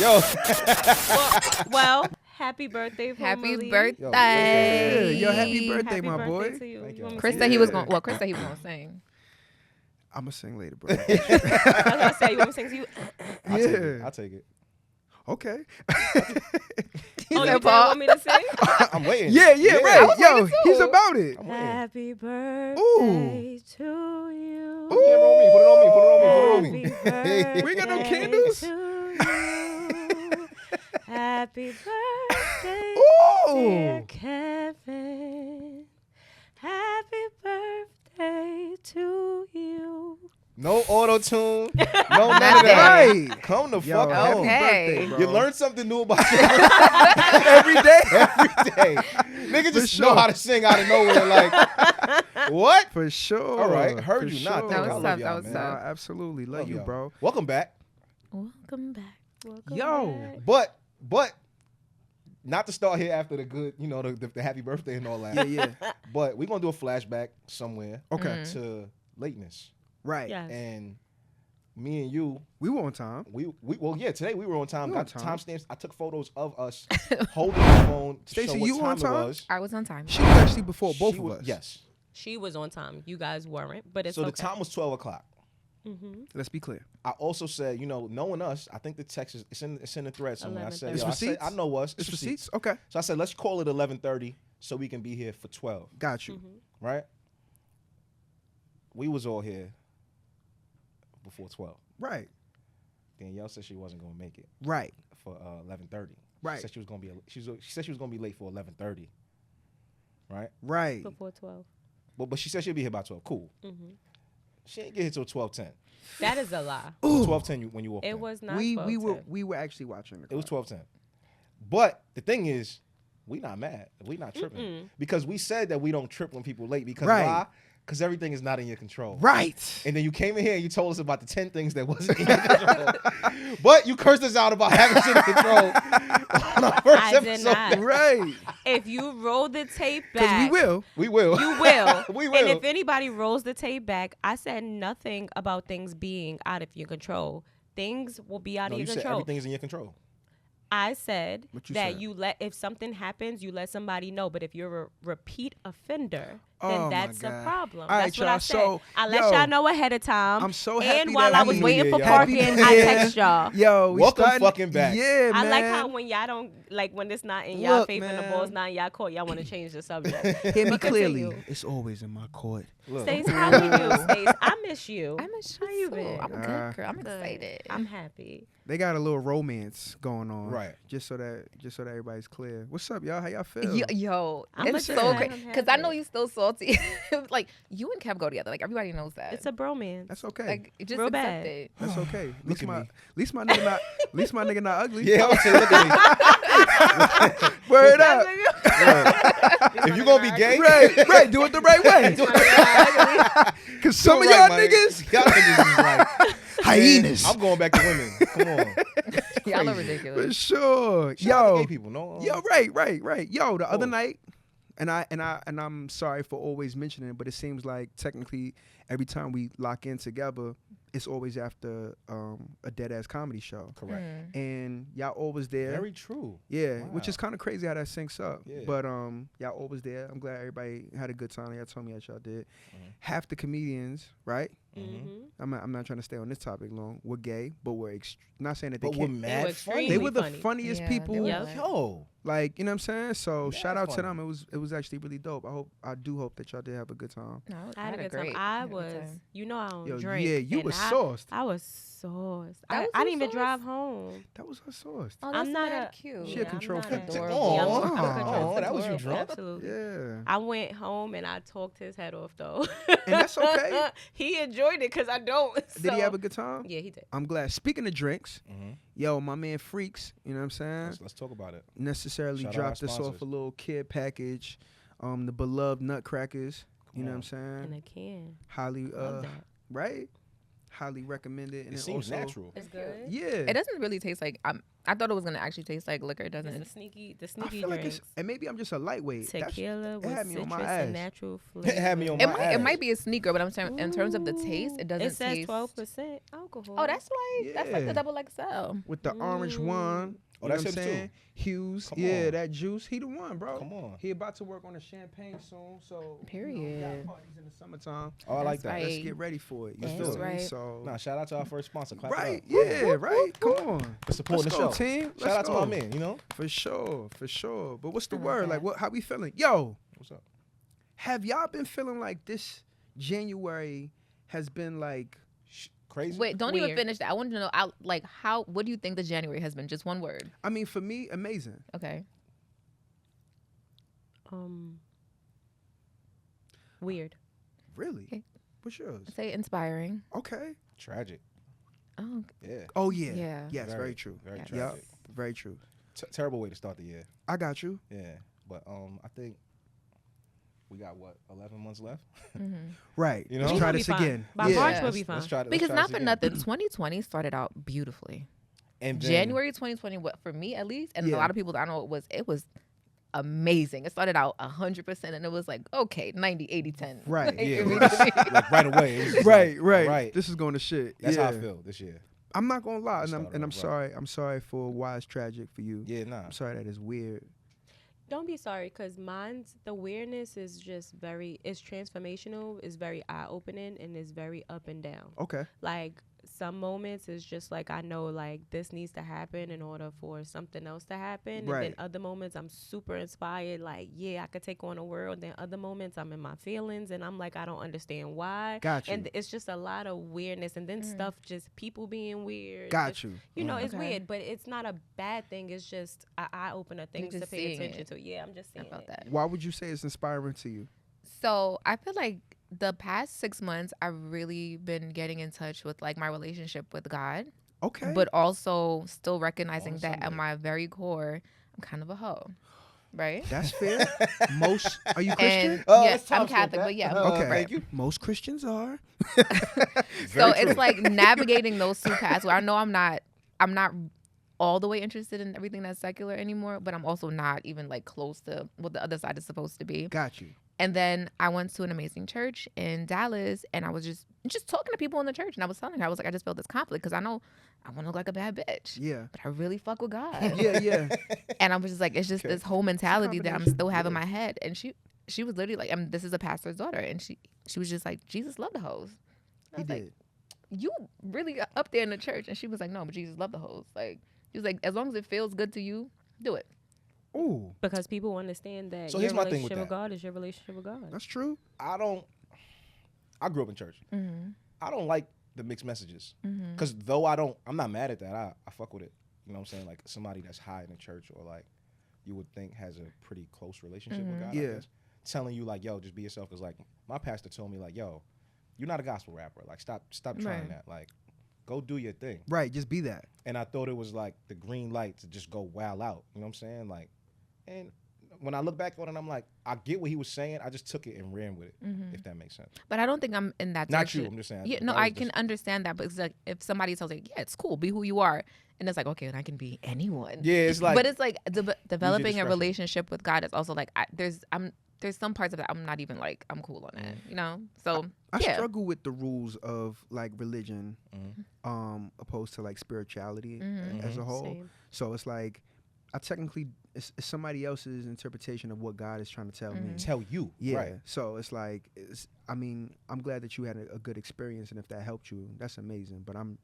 Yo. Well, happy birthday, Happy Malik. birthday. Yo, happy birthday, Happy my birthday boy. to you. Thank you. You want me to Chris sing? said he was going. Well, Chris said he was going to sing. I'm going to sing later, bro. I was gonna say, you want me to sing to you? I'll take it. Okay. Oh, you didn't want me to sing? I'm waiting. Yeah, right. Yo, he's about it. I'm waiting. Happy birthday Ooh. to you. Camera on me. Put it on me. Put it on me. Put it on me. Happy We ain't got no birthday candles? to you. Happy birthday, Ooh. dear Kevin. Happy birthday to you. No auto tune. No none Not of that. Right. Come the Yo, fuck happy on. Okay. birthday, bro. You learn something new about yourself every day. every day. Niggas just know how to sing out of nowhere. Like, what? For sure. All right. Heard For you. sure. Nah, thank That you. was I tough, love that y'all, was man. tough. Nah, absolutely. Love you, y'all. bro. Welcome back. Welcome back. Welcome Yo. back. But not to start here after the good, the happy birthday and all that. Yeah. But we're gonna do a flashback somewhere Okay. to lateness. Right. Yes. And me and you, We were on time. today we were on time. We were Got on time. timestamps. I took photos of us holding the phone to Stacey, show what you time on time? it was. I was on time. She was actually before both She of was- us. Yes. She was on time. You guys weren't, but it's So okay. the time was 12 o'clock. Mm-hmm. Let's be clear. I also said, knowing us, I think the text is it's in the thread somewhere. I said, 11:30. It's I said, receipts? I know us. It's receipts? Okay. So I said, let's call it 11:30 so we can be here for 12. Got you. Mm-hmm. Right? We was all here before 12. Right. Danielle said she wasn't gonna make it Right. for 11:30. Right. She said she was gonna be. She said she was gonna be late for 11:30. Right. Right. Before 12. But she said she'll be here by 12. Cool. Mm-hmm. She ain't get here till 12:10. That is a lie. 12:10 when you walked in. It was not We 12. were actually watching the It was clock. 12:10. But the thing is, we not mad. We not tripping because we said that we don't trip when people late because Right. why? Because everything is not in your control. Right. And then you came in here and you told us about the 10 things that wasn't in your control. But you cursed us out about having shit in control on our first I did episode. not. Right. If you roll the tape Because back, we will. We will. You will. We will. And if anybody rolls the tape back, I said nothing about things being out of your control. Things will be out No, of you your said control. everything is in your control. I said What you that said? if something happens, you let somebody know. But if you're a repeat offender, Oh, then my that's a God. problem. All right, That's what y'all, I said. so, I let yo, y'all know ahead of time. I'm so happy And while that I was we- waiting for Happy parking, New I Year. text y'all. Yo, we Welcome starting- fucking back. Yeah, I man. like how when y'all don't when it's not in y'all Look, favor and the man. ball's not in y'all court, y'all want to change the subject. Hear me But clearly. continue. It's always in my court. Look. Stace, how are you, Stace? I miss you. I miss How you you. been? I'm good, girl. I'm excited. I'm happy. They got a little romance going on. Right. Just so that everybody's clear. What's up, y'all? How y'all feel? Yo, I'm it's just so happy. crazy I'm because I know happy. you still salty. Like you and Kev go together. Like everybody knows that. It's a bromance. That's okay. like just real accept bad. it. That's okay. Look at me. At least my nigga not. At least my nigga not ugly. Yeah, I would say, look at me. Word up. If you gonna be gay, Right. Do it the right way. Cause some of you're y'all right, my niggas nigga. Y'all niggas is like hyenas. I'm going back to women. Come on. Y'all are Crazy. ridiculous. For sure. Shout out to Yo. gay people, no? Yo, right. Yo, the other Oh. night, and I'm sorry for always mentioning it, but it seems like technically every time we lock in together, it's always after a dead ass comedy show. Correct. And y'all always there. Very true. Yeah, Wow. which is kind of crazy how that syncs up. Yeah. But y'all always there. I'm glad everybody had a good time. Y'all told me that y'all did. Half the comedians, right? Mm-hmm. I'm not trying to stay on this topic long. We're gay, but we're not saying that they But we're can't. mad were funny. They extremely were the funny. funniest Yeah, people. they were Yep. lit. Yo. Like, you know what I'm saying? So Mad shout out to funny. them. It was actually really dope. I do hope that y'all did have a good time. No, I had a good great. time. I had a good was, time. you know, I don't Yo, drink. yeah, you and was I- sauced. I was sauced. That I was didn't your even sauce? drive home. That was her sauce. Oh, I'm that's not mad a- cute. She a Yeah, I'm control not freak. adorable. Oh, Yeah, I'm a control oh, that was you freak. drunk? Absolutely. Yeah. I went home and I talked his head off though. And that's okay. He enjoyed it because I don't. Did he so- have a good time? Yeah, he did. I'm glad. Speaking of drinks, Mhm. yo, my man Freaks, you know what I'm saying? Let's talk about it. Necessarily Shout out dropped our us off sponsors. a little kid package. The beloved Nutcrackers. You know what I'm In saying? a can. Highly Love that. right? highly recommended. And It then seems also, natural. It's good. Yeah, It doesn't really taste like. I thought it was gonna actually taste like liquor. It It's doesn't. the sneaky I feel like drinks. it's, and maybe I'm just a lightweight. Tequila it with had me on citrus my and ass. natural flavor. It had me on It my might. ass. It might be a sneaker, but I'm saying in terms of the taste, it doesn't It says taste. 12% alcohol. Oh, that's like the Yeah. double XL. With the orange one. Oh, You know that's what I'm him saying? too. Hughes, Come yeah, on. that juice. He the one, bro. Come on. He about to work on the champagne soon, so Period. got parties in the summertime. Oh, I like That's that. right. Let's get ready for it. You That's feel me? right. So Nah, shout out to our first sponsor. Clap right, it up. yeah, right. Come on, For supporting Let's the go, show. team. Shout Let's out to go. my man, you know? For sure, for sure. But what's the I like word? that. Like, what? How we feeling? Yo, What's up? have y'all been feeling like this January has been like? Crazy? Wait, don't even Weird. finish that. I want to know, like, how? What do you think the January has been? Just one word. I mean, for me, amazing. Okay. Weird. Really? Okay. What's yours? Say inspiring. Okay. Tragic. Oh, Yeah. Oh yeah. Yeah. Yes, very true. Very Yes. Yep. tragic. Very true. Terrible way to start the year. I got you. Yeah. But I think we got what, 11 months left? Right. You know? Let's We'll try be this fine. again. By yeah. March, Yeah. we'll be fine. Let's try to because let's try not this for again. nothing, 2020 started out beautifully. And then, January 2020, what for me at least, and Yeah. a lot of people I know it was amazing. It started out 100%, and it was like okay, 90, 80, 10. Right. Like, Yeah, it it really- was like right away. It was just Right, like, right, Right. This is going to shit. That's yeah. how I feel this year. I'm not gonna lie, and Started I'm off rough. sorry. I'm sorry for why it's tragic for you. Yeah, nah. I'm sorry that it's weird. Don't be sorry, because the weirdness is just it's transformational, it's very eye-opening, and it's very up and down. Okay. Like, some moments is just like, I know, like, this needs to happen in order for something else to happen. Right. And then other moments, I'm super inspired, like, yeah, I could take on the world. Then other moments, I'm in my feelings, and I'm like, I don't understand why. Got you. And it's just a lot of weirdness. And then stuff, just people being weird. Got just- you. You know, it's Okay. weird, but it's not a bad thing. It's just an eye-opener, things to just pay seeing attention it. to. Yeah, I'm just saying about it. that. Why would you say it's inspiring to you? So I feel like the past 6 months, I've really been getting in touch with like my relationship with God, Okay. but also still recognizing On that at Sunday. my very core, I'm kind of a hoe, right? That's fair. Most are you Christian? And Oh, yeah, let's I'm talk Catholic, about but yeah, that. Okay. Thank right. you. Most Christians are. So it's like navigating those two paths where I know I'm not all the way interested in everything that's secular anymore, but I'm also not even like close to what the other side is supposed to be. Got you. And then I went to an amazing church in Dallas, and I was just talking to people in the church, and I was telling her, I was like, I just felt this conflict because I know I want to look like a bad bitch, Yeah. but I really fuck with God. Yeah. Yeah. And I was just like, it's just Okay. this whole mentality that I'm combination, still having in yeah. my head. And she was literally like, this is a pastor's daughter, and she was just like, Jesus loved the hoes. I He was like, did. you really up there in the church? And she was like, no, but Jesus loved the hoes. Like, he was like, as long as it feels good to you, do it. Ooh, Because people understand that So your here's my thing with relationship with that. God is your relationship with God. that's true. I grew up in church. Mm-hmm. I don't like the mixed messages. Because though I'm not mad at that. I fuck with it. You know what I'm saying? Like somebody that's high in the church or like you would think has a pretty close relationship with God. I Yeah. guess, telling you like, yo, just be yourself. Because like my pastor told me like, yo, you're not a gospel rapper. Like stop trying Right. that. Like go do your thing. Right. Just be that. And I thought it was like the green light to just go wild out. You know what I'm saying? Like, and when I look back on it, I'm like, I get what he was saying. I just took it and ran with it, if that makes sense. But I don't think I'm in that Not direction. you, I'm just saying. Yeah, no, That was I can understand that. But it's like if somebody tells you, yeah, it's cool, be who you are. And it's like, okay, and I can be anyone. Yeah, it's like. but it's like developing a discretion. relationship with God is also like, there's some parts of it I'm not even like, I'm cool on that, you know? So, I yeah. struggle with the rules of like religion, Mhm. opposed to like spirituality Mhm. as a whole. Same. So it's like, I technically it's somebody else's interpretation of what God is trying to tell me. Tell you. Yeah. Right. So it's like, I mean, I'm glad that you had a good experience, and if that helped you, that's amazing. But I'm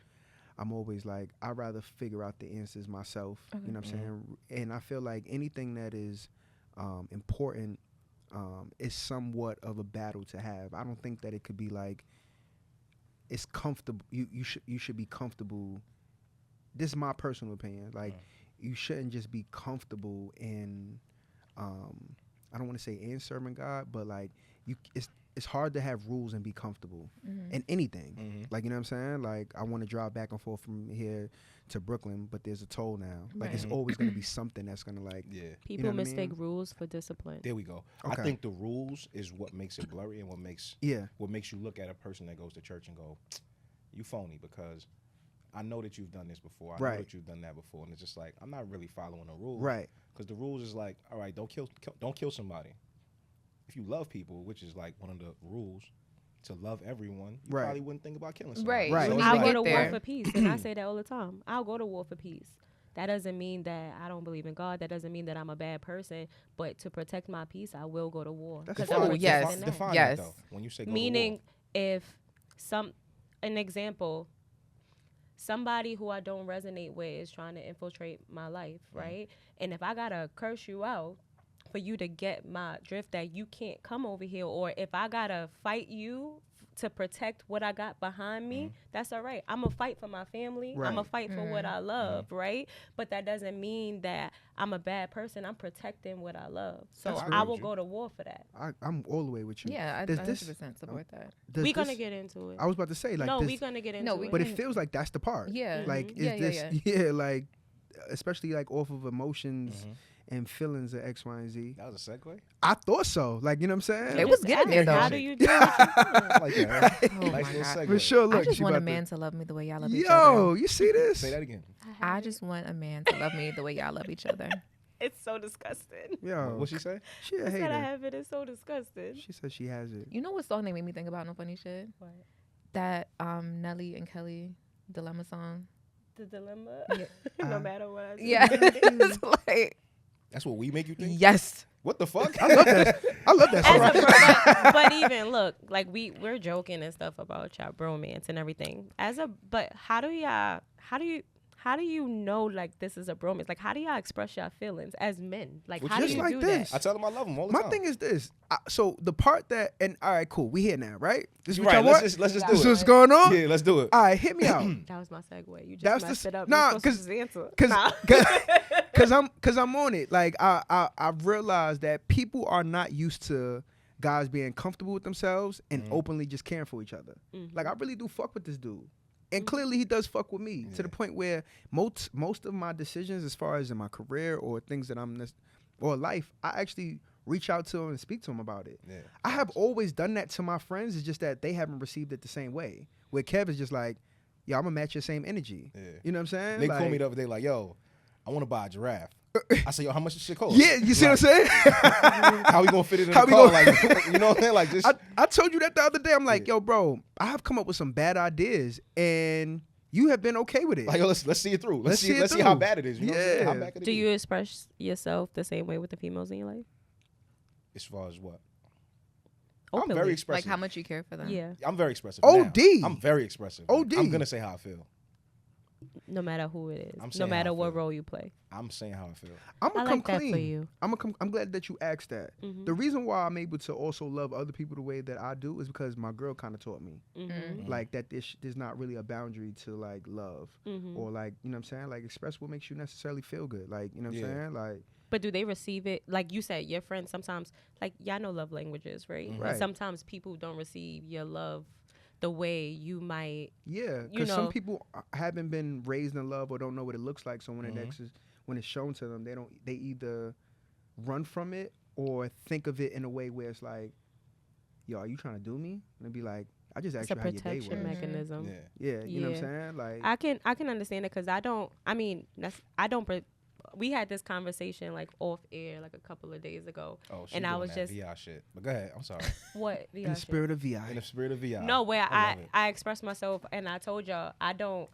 always like, I'd rather figure out the answers myself. You know what I'm saying? And I feel like anything that is important is somewhat of a battle to have. I don't think that it could be like it's comfortable. You should be comfortable. This is my personal opinion. Like you shouldn't just be comfortable in I don't want to say in serving God, but like it's hard to have rules and be comfortable in anything. Like, you know what I'm saying? Like I want to drive back and forth from here to Brooklyn, but there's a toll now. Like it's always going to be something that's going to like Yeah. People know what I mistake mean? rules for discipline. There we go. Okay. I think the rules is what makes it blurry and what makes yeah. you look at a person that goes to church and go, you phony because I know that you've done this before. I know that you've done that before, and it's just like I'm not really following the rules, Right? Because the rules is like, all right, don't kill somebody. If you love people, which is like one of the rules, to love everyone, you probably wouldn't think about killing somebody. Right. So I'll like, go to war for peace, and I say that all the time. I'll go to war for peace. That doesn't mean that I don't believe in God. That doesn't mean that I'm a bad person. But to protect my peace, I will go to war. Define that though. When you say go meaning, to war. if an example, somebody who I don't resonate with is trying to infiltrate my life, right? And if I gotta curse you out for you to get my drift that you can't come over here, or if I gotta fight you to protect what I got behind me, that's all right. I'm gonna fight for my family. I'm gonna fight for what I love, right? But that doesn't mean that I'm a bad person. I'm protecting what I love. So I will go to war for that. I'm all the way with you. Yeah, I 100% support that. We're gonna get into it. I was about to say, like, no, we're gonna get into it. But it feels like that's the part. Yeah. Like, like, especially like off of emotions and feelings of X, Y, and Z. That was a segue? I thought so. Like, you know what I'm saying? It was getting there, though. How do you do it? Like that. Oh Nice my little God. segue. For sure, look. I just she want a about to- man to love me the way y'all love each Yo, other. you see this? Say that again. I just want a man to love me the way y'all love each other. It's so disgusting. Yo, What'd she say? she a I said I hater. have it. It's so disgusting. She said she has it. You know what song they made me think about? No funny shit. What? That Nelly and Kelly Dilemma song. The dilemma. Yeah. No matter what. I say. Yeah. It's like, That's what we make you think? yes. What the fuck? I love that. I love that song. but even look, like we're joking and stuff about y'all bromance and everything. But how do you know like this is a bromance? Like how do y'all express your feelings as men? Like Well, how do just you like do this. that? I tell them I love them all the My time. thing is this. So the part that, and all right, cool. We here now, right? This is You're what right. y'all want? Let's just This is do what's it. going on? Yeah, let's do it. All right, hit me out. That was my segue. You just That's messed the it up. nah, You're supposed to answer. Cause I'm on it. Like I've realized that people are not used to guys being comfortable with themselves and openly just caring for each other. Like I really do fuck with this dude. And clearly he does fuck with me to the point where most of my decisions as far as in my career or things that or life, I actually reach out to him and speak to him about it. Yeah. I have always done that to my friends. It's just that they haven't received it the same way. Where Kev is just like, yo, I'm gonna match your same energy. Yeah. You know what I'm saying? They like, called me the other day like, yo, I want to buy a giraffe. I said, yo, how much this shit cost? Yeah, you see what I'm saying? How we gonna fit it in How the we car? gonna- Like, you know what I'm saying? Like, just I told you that the other day. I'm like, yo, bro, I have come up with some bad ideas, and you have been okay with it. like, yo, let's see it through. Let's see it see how through. bad it is. You know what I'm saying? How Yeah. bad could it Do be? you express yourself the same way with the females in your life? As far as what? Openly. I'm very Like expressive. how much you care for them. Yeah. I'm very expressive. OD. Now. I'm very expressive. OD. I'm gonna say how I feel. No matter who it is. I'm No saying matter how I what feel. role you play. I'm saying how I feel. I'm I gonna come like that clean. for you. I'm glad that you asked that. Mhm. The reason why I'm able to also love other people the way that I do is because my girl kind of taught me, Mhm. like that there's not really a boundary to like love Mhm. or like, you know what I'm saying, like express what makes you necessarily feel good, like, you know what I'm Yeah. saying, like. But do they receive it? Like you said, your friends sometimes, like y'all know love languages, right? Mhm. And Right. sometimes people don't receive your love the way you might. Yeah, You because some know. people haven't been raised in love or don't know what it looks like. So when Mhm. when it's shown to them, they either run from it or think of it in a way where it's like, yo, are you trying to do me? And it'd be like, I just It's asked a you how your day protection was. mechanism. Yeah. Yeah, you know what I'm Yeah. saying? Like, I can understand it because I don't. I mean, we had this conversation like off air like a couple of days ago. Oh, she And I doing was that just- VI shit. But go ahead. I'm sorry. What? in the spirit of VI. In the spirit of VI. No, where I love it. I express myself and I told y'all I don't.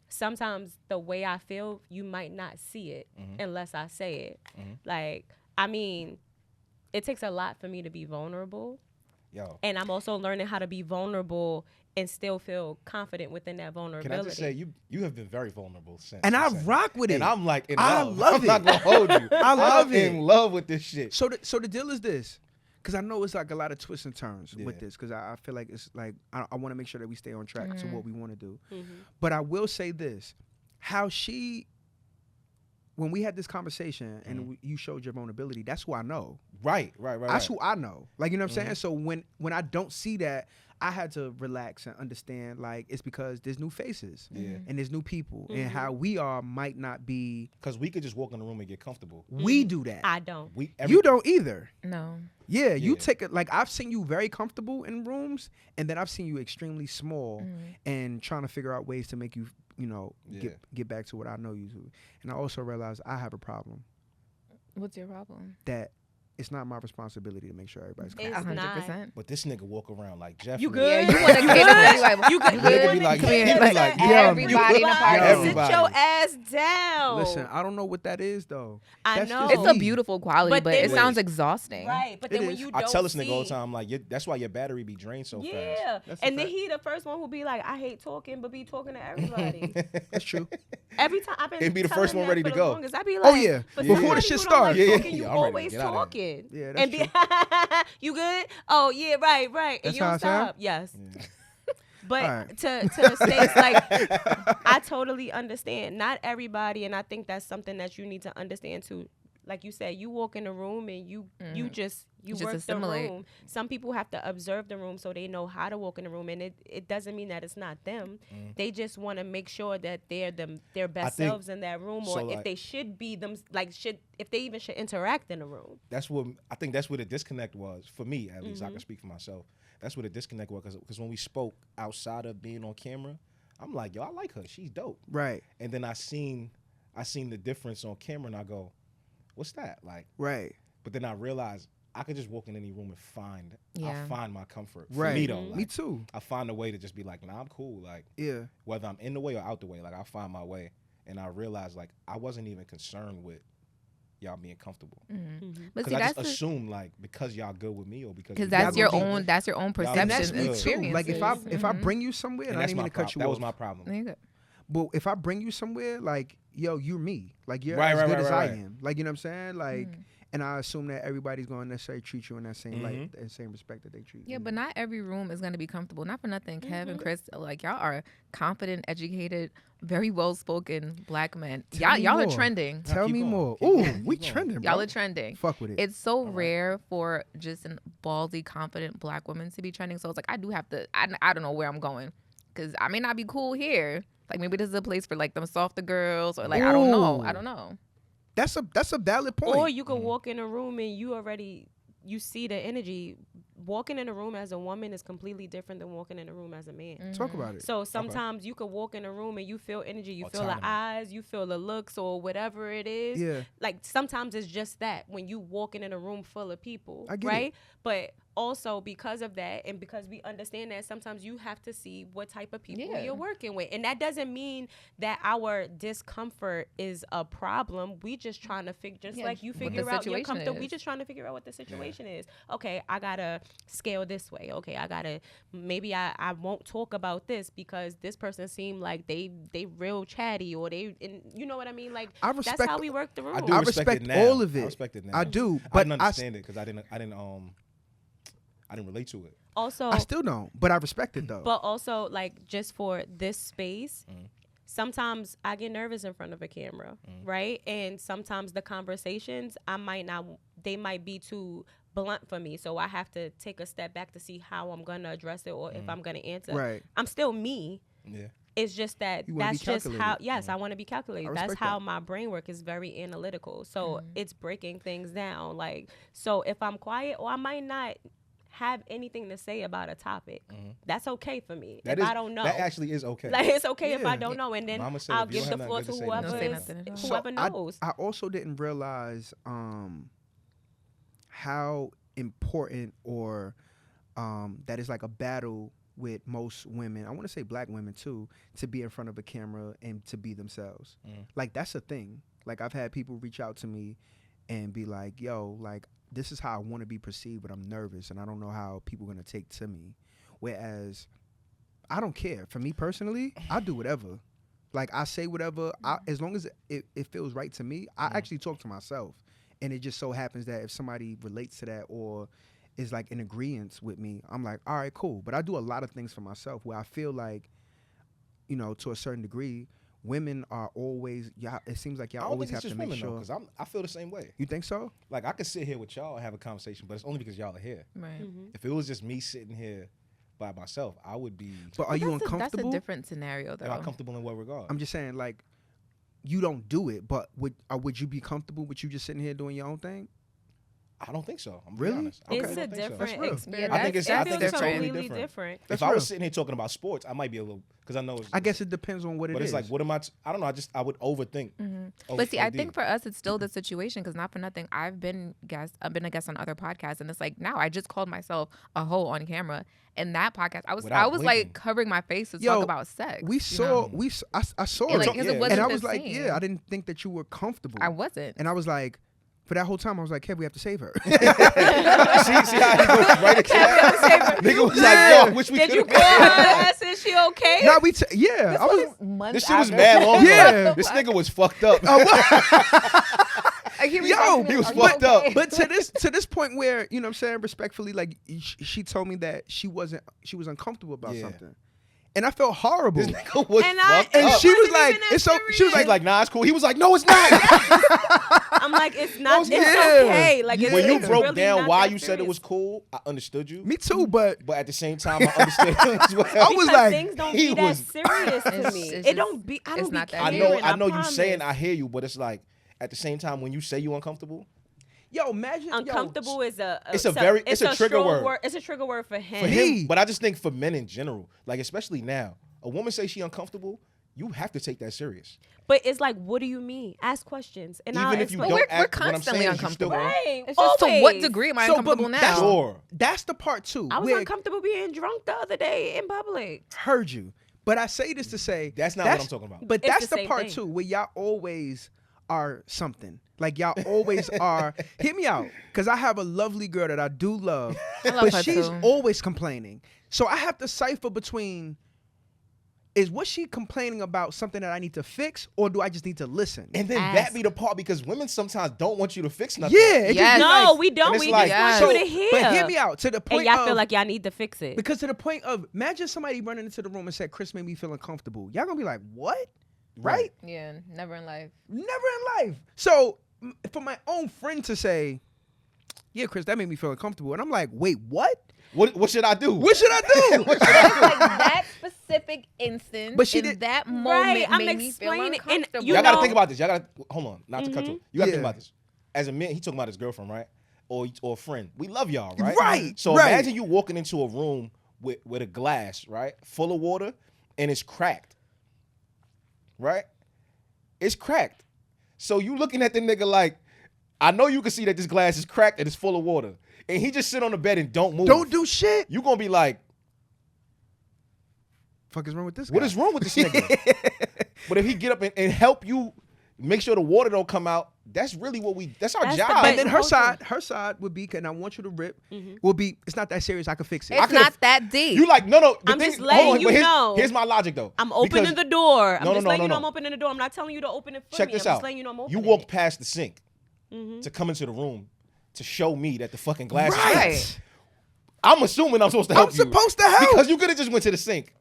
Sometimes the way I feel, you might not see it unless I say it. Like, I mean, it takes a lot for me to be vulnerable. Yo, And I'm also learning how to be vulnerable and still feel confident within that vulnerability. can I just say you have been very vulnerable since. And you I said rock with it. And I'm like in I love. love I'm it. not gonna hold you. I love I'm it. in love with this shit. So the deal is this, because I know it's like a lot of twists and turns with Yeah. this, because I feel like it's like I want to make sure that we stay on track Mm-hmm. to what we want to do. Mhm. But I will say this, how she when we had this conversation and you showed your vulnerability, that's who I know. Right. That's who I know. Like, you know what I'm saying? So when I don't see that, I had to relax and understand, like, it's because there's new faces and there's new people and how we are might not be. Because we could just walk in the room and get comfortable. We do that. I don't. You don't either. No. Yeah, you take it. Like, I've seen you very comfortable in rooms, and then I've seen you extremely small and trying to figure out ways to make you, get back to what I know you to. And I also realized I have a problem. What's your problem? That it's not my responsibility to make sure everybody's It's comfortable. 100%. But this nigga walk around like Jeff. You good? Yeah, you want to get like, You good? Nigga be like, Come here, nigga be like, like, everybody in the party. Everybody. Sit your ass down. Listen, I don't know what that is though. I That's know. just It's a me. beautiful quality, But but then it when- sounds exhausting. Right, but It then when is. you I don't tell this nigga all the see- time, like, that's why your battery be drained so fast. Yeah, That's a and then fact. he the first one who be like, I hate talking, but be talking to everybody. That's true. Every time I've been He'd be the telling first one him ready for to the go. longest. I be like, Oh, yeah. but Before somebody the shit who don't like starts. Yeah, talking, you yeah, I'm ready to always get outta here. talking. Yeah, that's and be you good? Oh yeah, right. And That's you don't how I sound? stop. Yes. Yeah. But Alright. to states like I totally understand. Not everybody, and I think that's something that you need to understand too. Like you said, you walk in the room and you just work assimilate. the room. Some people have to observe the room so they know how to walk in the room, and it doesn't mean that it's not them. They just want to make sure that they're their best think- selves in that room, or so, if like- they should be them, if they even should interact in the room. That's what I think. That's where the disconnect was for me. At least I can speak for myself. That's where the disconnect was because when we spoke outside of being on camera, I'm like, yo, I like her. She's dope. Right. And then I seen the difference on camera, and I go, what's that like? Right. But then I realized I could just walk in any room and Yeah. find my comfort. Right. For me though, like, Me too. I find a way to just be like, nah, I'm cool. Like Yeah. whether I'm in the way or out the way, like I find my way. And I realized like I wasn't even concerned with y'all being comfortable. But Because see, I that's just assumed like because y'all good with me or because because you that's good your with me. own. That's your own And perception that's and me too. experience. Like if I bring you somewhere, and And I that's didn't my mean to cut you that off. was my problem. But if I bring you somewhere, like, yo, you're me. Like, you're Right, as right, good right, as right. I am. Like, you know what I'm saying? Like, and I assume that everybody's going to necessarily treat you in that same light and same respect that they treat Yeah, you. but not every room is going to be comfortable. Not for nothing. Kev and Chris, like, y'all are confident, educated, very well-spoken black men. Tell me Y'all are more. trending. Tell keep me going. more. Keep Ooh, going. we Keep going. trending, bro. Y'all are trending. Fuck with it. It's so rare for just a ballsy, confident black women to be trending. So it's like, I do have to, I don't know where I'm going. Because I may not be cool here. Like, maybe this is a place for, like, them softer girls. Or, like, I don't know. I Ooh. don't know. That's a valid point. Or you could walk in a room and you see the energy. Walking in a room as a woman is completely different than walking in a room as a man. Talk about it. So sometimes you could walk in a room and you feel energy, you feel the Autonomy. eyes, you feel the looks or whatever it is. Yeah. Like sometimes it's just that when you walking in a room full of people, I get right? it. But also because of that and because we understand that sometimes you have to see what type of people Yeah. you're working with. And that doesn't mean that our discomfort is a problem. We just trying to figure, just Yeah, like you what the figure out your situation comfort. We is. just trying to figure out what the situation is. Okay, I gotta scale this way. Okay, I gotta maybe I won't talk about this because this person seemed like they real chatty or they, and you know what I mean? Like I that's respect how we work the room. I do I respect respect it now. all of it. I respect it now. I do, I but didn't understand it because I didn't relate to it. Also, I still don't. But I respect it though. but also like just for this space, sometimes I get nervous in front of a camera, right? And sometimes the conversations they might be too blunt for me. So I have to take a step back to see how I'm gonna address it or if I'm gonna answer. Right. I'm still me. Yeah. It's just that You wanna be that's just how, calculated. yes, I want to be calculated. I That's respect how that. my brain work is very analytical. So it's breaking things down. Like, so if I'm quiet or I might not have anything to say about a topic, that's okay for me. That if is- I don't know. That actually is okay. Like, it's okay if I Yeah. don't know. And then Mama said I'll if you give don't the have floor nothing to good to say, whoever, don't say nothing at all. whoever knows. I also didn't realize how important or that is like a battle with most women. I want to say black women too, to be in front of a camera and to be themselves. Like that's a thing. Like I've had people reach out to me and be like, yo, like this is how I want to be perceived, but I'm nervous and I don't know how people are going to take to me. Whereas I don't care. For me personally, I do whatever. Like I say whatever, as long as it feels right to me. I actually talk to myself, and it just so happens that if somebody relates to that or is like in agreement with me, I'm like, all right, cool. But I do a lot of things for myself where I feel like, you know, to a certain degree, women are always y'all. It seems like I y'all don't always think have it's to just make women sure. though, because I feel the same way. You think so? Like I could sit here with y'all and have a conversation, but it's only because y'all are here. Right. If it was just me sitting here by myself, I would be. But are you That's uncomfortable? a different scenario, though. Am I comfortable in what regard? I'm just saying, like, you don't do it, but would you be comfortable with you just sitting here doing your own thing? I don't think so. I'm Really? Be honest. It's I a don't think so. different real. experience. I think it's- I think it's totally completely different. That's If I was real. sitting here talking about sports, I might be a little because I know. I guess it depends on what it is. But it's like, what am I? I don't know. I would overthink. But see, I OD. think for us, it's still the situation because not for nothing, I've been a guest on other podcasts, and it's like now I just called myself a hoe on camera. And that podcast, I was Without like blinking. covering my face to Yo, talk about sex. we you saw, know? I saw And, it, like, 'cause it Yeah. wasn't and I the was like, same. yeah, I didn't think that you were comfortable. I wasn't. And I was like, for that whole time, I was like, Kev, we have to save her. see how he goes right into that? Nigga was like, yo, wish we Did could you call her and ask if she okay? Nah, yeah, I was. Months This shit was after. mad long. Yeah. ago. This nigga was fucked up. Like, he Yo, texted me, he was "Are you fucked up." okay?" But to this point where, you know what I'm saying, respectfully, like she told me that she was uncomfortable about Yeah. something. And I felt horrible. This nigga was And fucked And up. she was wasn't like, even that it's so. She was serious. like, Like, nah, it's cool. He was like, no, it's not. I'm like, it's not. It's Yeah. okay. Like, When you it's broke really down not why that you said it serious. was cool, I understood you. me too, but But at the same time, I understood him as well. I was Because like, things don't he be that was- serious to It's- me. it's It just- don't be. I it's don't be not that caring. I know you promise. saying I hear you, but it's like at the same time when you say you uncomfortable, yo, imagine Uncomfortable is It's a trigger strong word. It's a trigger word for him. for Me. him. But I just think for men in general, like especially now, a woman say she uncomfortable, you have to take that serious. But it's like, what do you mean? Ask questions, and I'll Even if you explain. don't We're act, constantly what I'm saying is you still uncomfortable. Right. It's just to what Always. degree am I So, but uncomfortable now? that's- Sure. That's the part too. I was where uncomfortable being drunk the other day in public. heard you. But I say this to say That's not what I'm talking about. But It's that's the the same part thing. too where y'all always are something. Like y'all always are. Hear me out, because I have a lovely girl that I do love, I love but her she's too. always complaining. So I have to cipher between. Is what she complaining about something that I need to fix, or do I just need to listen? And then Ask. that be the part because women sometimes don't want you to fix nothing. Yeah, it Yes. just be No, like, we don't. and it's We like- just So, want you to hear. But hear me out to the And point y'all of feel like y'all need to fix it. because to the point of imagine somebody running into the room and said Chris made me feel uncomfortable. Y'all gonna be like, what? Right? Yeah, never in life. Never in life. So for my own friend to say, yeah, Chris, that made me feel uncomfortable, and I'm like, wait, what? What should I do? What should I do? It's like that specific instance But she in did- that moment Right, I'm made me feel explaining- and uncomfortable. you Y'all gotta know- think about this. Y'all gotta hold on, not to cut you. You gotta think Yeah. about this. As a man, he talking about his girlfriend, right? Or a friend. We love y'all, right? Right, So right. imagine you walking into a room with a glass, right, full of water, and it's cracked. Right? It's cracked. So you looking at the nigga like, I know you can see that this glass is cracked and it's full of water, and he just sit on the bed and don't move. Don't do shit. You gonna be like, Fuck is wrong with this guy? what is wrong with this nigga? But if he get up and help you make sure the water don't come out, that's really that's our That's the job. best- And then her Culture. side would be, and I want you to rip, will be, it's not that serious. I can fix it. It's could've- not that deep. You like, no. The I'm thing, just letting hold on, you but know. Here's my logic though. I'm opening Because- the door. I'm No, just no, letting no, you know no. I'm opening the door. I'm not telling you to open it for Check me. this I'm out. just letting you know I'm You opening walk it. past the sink to come into the room to show me that the fucking glass is Right. cracked. Right. I'm assuming I'm supposed to help I'm you. supposed to help. Because you could have just went to the sink.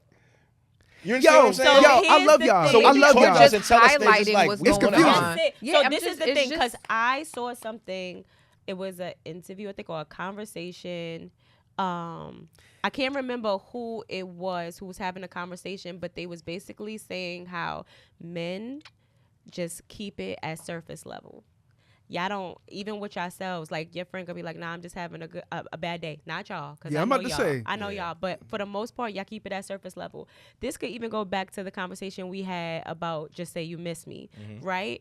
You understand Yo, what I'm saying? yo, I here's love the y'all. thing. So I when you love talk y'all. to us and tell us things, it's highlighting like, what's it's going confusing. on. That's it. Yeah, so I'm this just- is the it's thing, because just- I saw something. It was an interview, I think, or a conversation. I can't remember who it was who was having a conversation, but they was basically saying how men just keep it at surface level. Y'all don't, even with yourselves, like your friend could be like, nah, I'm just having a bad day. Not y'all. Cause Yeah, I I'm know about to y'all. say. I know y'all. But for the most part, y'all keep it at surface level. This could even go back to the conversation we had about just say you miss me, right?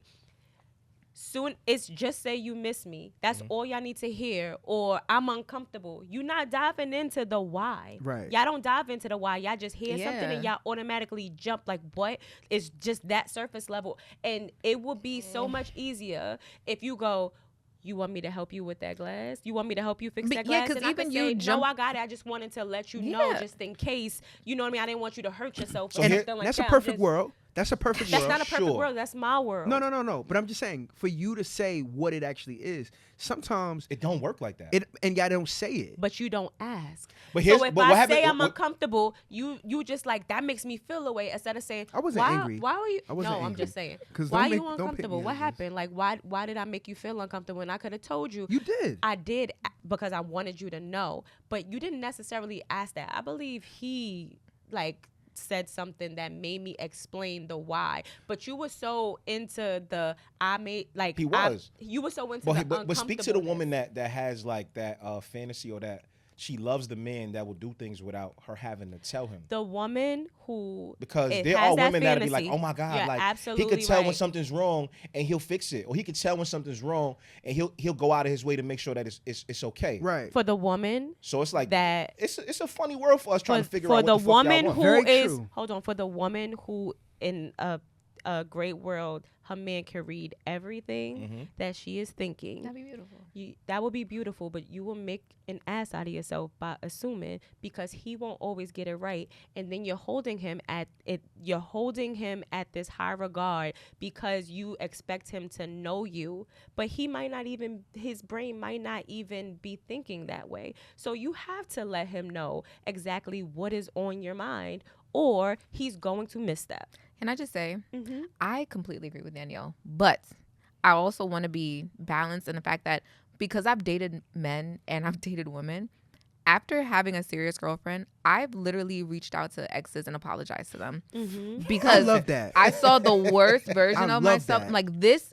Soon it's just say you miss me. That's all y'all need to hear. Or I'm uncomfortable. You're not diving into the why. Right. Y'all don't dive into the why. Y'all just hear something and Yeah. y'all automatically jump like, what? It's just that surface level. And it would be so much easier if you go, you want me to help you with that glass? You want me to help you fix But that yeah, glass? 'cause And I even could you say, jump- no, I got it. I just wanted to let you know Yeah. just in case. You know what I mean? I didn't want you to hurt yourself. So or here- something like That's that. a I'm perfect just- world. That's a perfect That's world. not a perfect Sure. world. That's my world. No. But I'm just saying, for you to say what it actually is, sometimes It don't work like that. and y'all don't say it. But you don't ask. But here's- so if but what I happened- say I'm what- uncomfortable, you just like that makes me feel away instead of saying I wasn't why, angry. Why were you? I wasn't no, I'm angry. just saying. 'Cause Why are don't you make- don't pick uncomfortable? me What on this. happened? Like why did I make you feel uncomfortable? And I could have told you. You did. I did because I wanted you to know, but you didn't necessarily ask that. I believe he like said something that made me explain the why, but you were so into the I made like He was. you were so into But speak to the woman uncomfortableness. that has like that fantasy or that she loves the man that will do things without her having to tell him. The woman who Because it there has are that women that'll be like, fantasy. oh my God, You're like he absolutely could tell when right. something's wrong and he'll fix it. Or he could tell when something's wrong and he'll go out of his way to make sure that it's okay. Right. For the woman So it's like that it's a funny world for us trying to figure for out the what the fuck woman y'all who want. Very is true. hold on, for the woman who in a great world, her man can read everything Mm-hmm. that she is thinking. That'd be beautiful. That would be beautiful, but you will make an ass out of yourself by assuming, because he won't always get it right, and then you're holding him at it. You're holding him at this high regard because you expect him to know you, but he might not even. His brain might not even be thinking that way. So you have to let him know exactly what is on your mind, or he's going to misstep. Can I just say, Mm-hmm. I completely agree with Danielle, but I also want to be balanced in the fact that because I've dated men and I've dated women, after having a serious girlfriend, I've literally reached out to exes and apologized to them Mm-hmm. because I love that. I saw the worst version I of love myself. that. Like, this